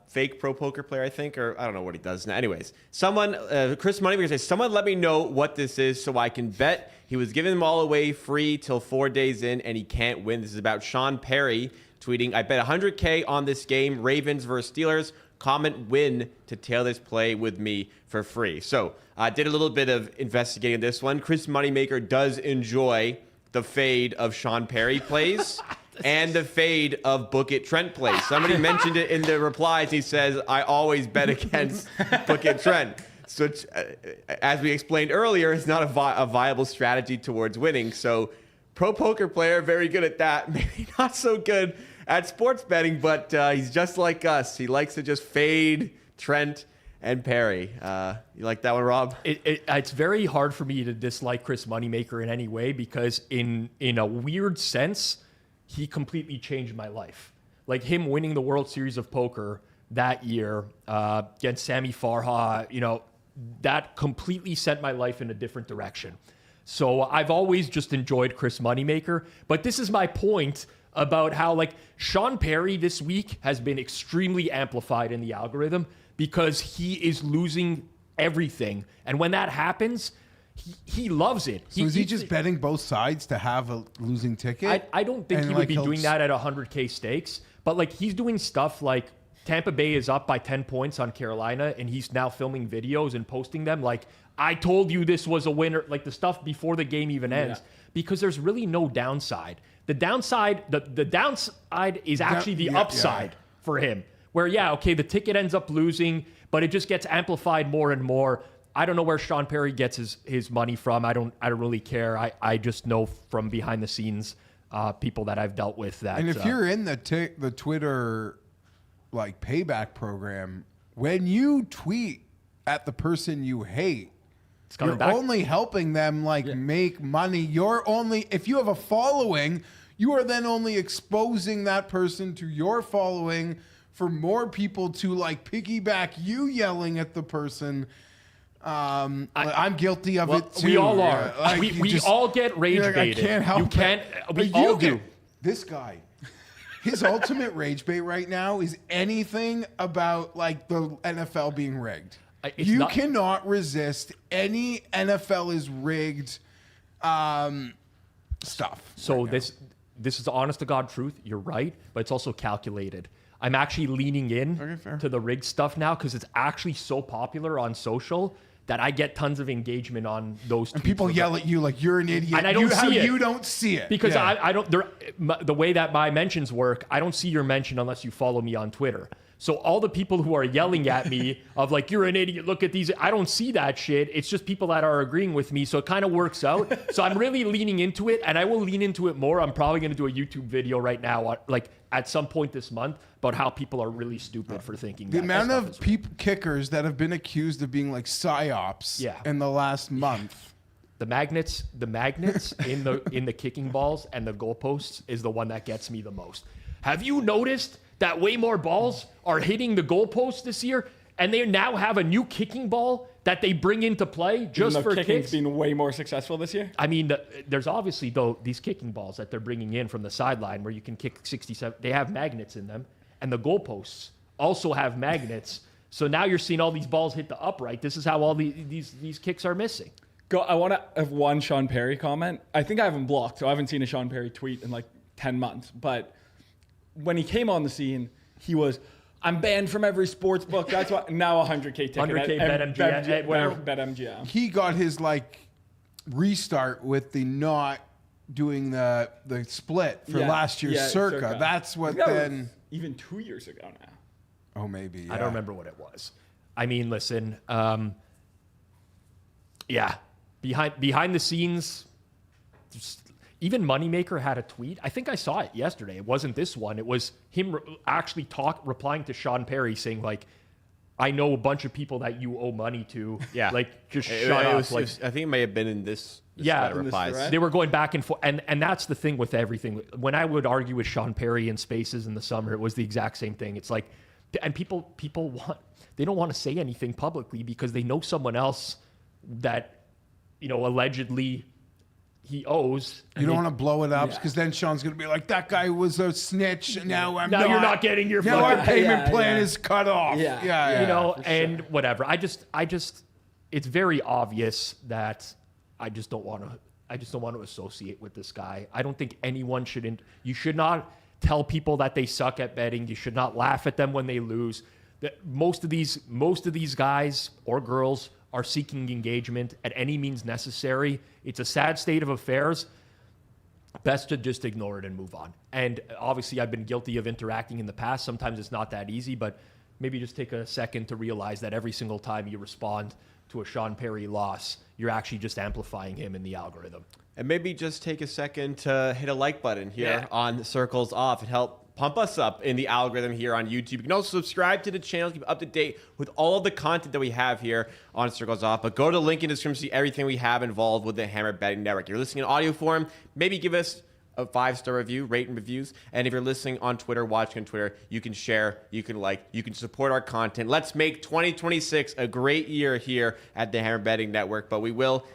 fake pro poker player, I think, or I don't know what he does now. Anyways, Chris Moneymaker says, someone let me know what this is so I can bet. He was giving them all away free till 4 days in, and he can't win. This is about Sean Perry tweeting, I bet 100K on this game, Ravens versus Steelers. Comment win to tail this play with me for free. So I did a little bit of investigating this one. Chris Moneymaker does enjoy the fade of Sean Perry plays and the fade of Book It Trent plays. Somebody mentioned it in the replies. He says, I always bet against Book It Trent. So as we explained earlier, it's not a viable strategy towards winning. So pro poker player, very good at that. Maybe not so good at sports betting, but he's just like us. He likes to just fade Trent and Perry. You like that one, Rob? It's very hard for me to dislike Chris Moneymaker in any way because in a weird sense, he completely changed my life. Like him winning the World Series of Poker that year against Sammy Farha, that completely sent my life in a different direction. So I've always just enjoyed Chris Moneymaker, but this is my point about how like Sean Perry this week has been extremely amplified in the algorithm because he is losing everything. And when that happens, he loves it. So is he just betting both sides to have a losing ticket? I don't think he would be doing that at 100K stakes, but like he's doing stuff like Tampa Bay is up by 10 points on Carolina, and he's now filming videos and posting them like, I told you this was a winner, like the stuff before the game even ends, because there's really no downside. The downside is actually the upside for him, where, the ticket ends up losing, but it just gets amplified more and more. I don't know where Sean Perry gets his money from. I don't really care. I just know from behind the scenes people that I've dealt with that. And if you're in the Twitter like payback program, when you tweet at the person you hate, you're only helping them make money. If you have a following, you are then only exposing that person to your following for more people to piggyback you yelling at the person. I'm guilty of it too. We all are. We all get rage baited. I can't help you can't. it. We all do. This guy, his ultimate rage bait right now is anything about the NFL being rigged. You cannot resist any NFL is rigged stuff. So this is honest to God truth. You're right, but it's also calculated. I'm actually leaning in to the rigged stuff now because it's actually so popular on social that I get tons of engagement on those. And people yell at you like you're an idiot. And I don't see it. You don't see it because I don't. The way that my mentions work, I don't see your mention unless you follow me on Twitter. So all the people who are yelling at me of you're an idiot, look at these, I don't see that shit. It's just people that are agreeing with me. So it kind of works out. So I'm really leaning into it, and I will lean into it more. I'm probably going to do a YouTube video right now, at some point this month, about how people are really stupid for thinking the amount of kickers that have been accused of being psyops in the last month. The magnets in the kicking balls and the goalposts is the one that gets me the most. Have you noticed that way more balls are hitting the goalposts this year, and they now have a new kicking ball that they bring into play just Even though for kicking's kicks. been way more successful this year. I mean, there's obviously, though, these kicking balls that they're bringing in from the sideline where you can kick 67. They have magnets in them, and the goalposts also have magnets. So now you're seeing all these balls hit the upright. This is how all these kicks are missing. I want to have one Sean Perry comment. I think I have him blocked, so I haven't seen a Sean Perry tweet in like 10 months. But when he came on the scene, he was, I'm banned from every sports book. That's why now 100K ticket. 100K BetMGM. He got his like restart with the not doing the split for last year's Circa. That's what then. Even 2 years ago now. Oh, maybe. Yeah. I don't remember what it was. I mean, listen, yeah, behind the scenes, even Moneymaker had a tweet. I think I saw it yesterday. It wasn't this one. It was him actually replying to Sean Perry saying like, I know a bunch of people that you owe money to. Yeah. Like, just shut up. I think it may have been in this yeah, set of replies. thread? they were going back and forth. And that's the thing with everything. When I would argue with Sean Perry in Spaces in the summer, it was the exact same thing. It's like, and people they don't want to say anything publicly because they know someone else that, allegedly he owes. You don't want to blow it up because then Sean's going to be like, that guy was a snitch. And now you're not getting your Now our fucking payment plan is cut off. Yeah. and whatever. I just, it's very obvious that I just don't want to associate with this guy. I don't think anyone you should not tell people that they suck at betting. You should not laugh at them when they lose. Most of these guys or girls are seeking engagement at any means necessary. It's a sad state of affairs. Best to just ignore it and move on. And obviously, I've been guilty of interacting in the past. Sometimes it's not that easy, but maybe just take a second to realize that every single time you respond to a Sean Perry loss, you're actually just amplifying him in the algorithm. And maybe just take a second to hit a like button here on Circles Off and help pump us up in the algorithm here on YouTube. You can also subscribe to the channel to keep up to date with all of the content that we have here on Circles Off. But go to the link in the description to see everything we have involved with the Hammer Betting Network. You're listening in audio form, maybe give us a 5-star review, rate and reviews. And if you're listening on Twitter, watching on Twitter, you can share, you can like, you can support our content. Let's make 2026 a great year here at the Hammer Betting Network. But we will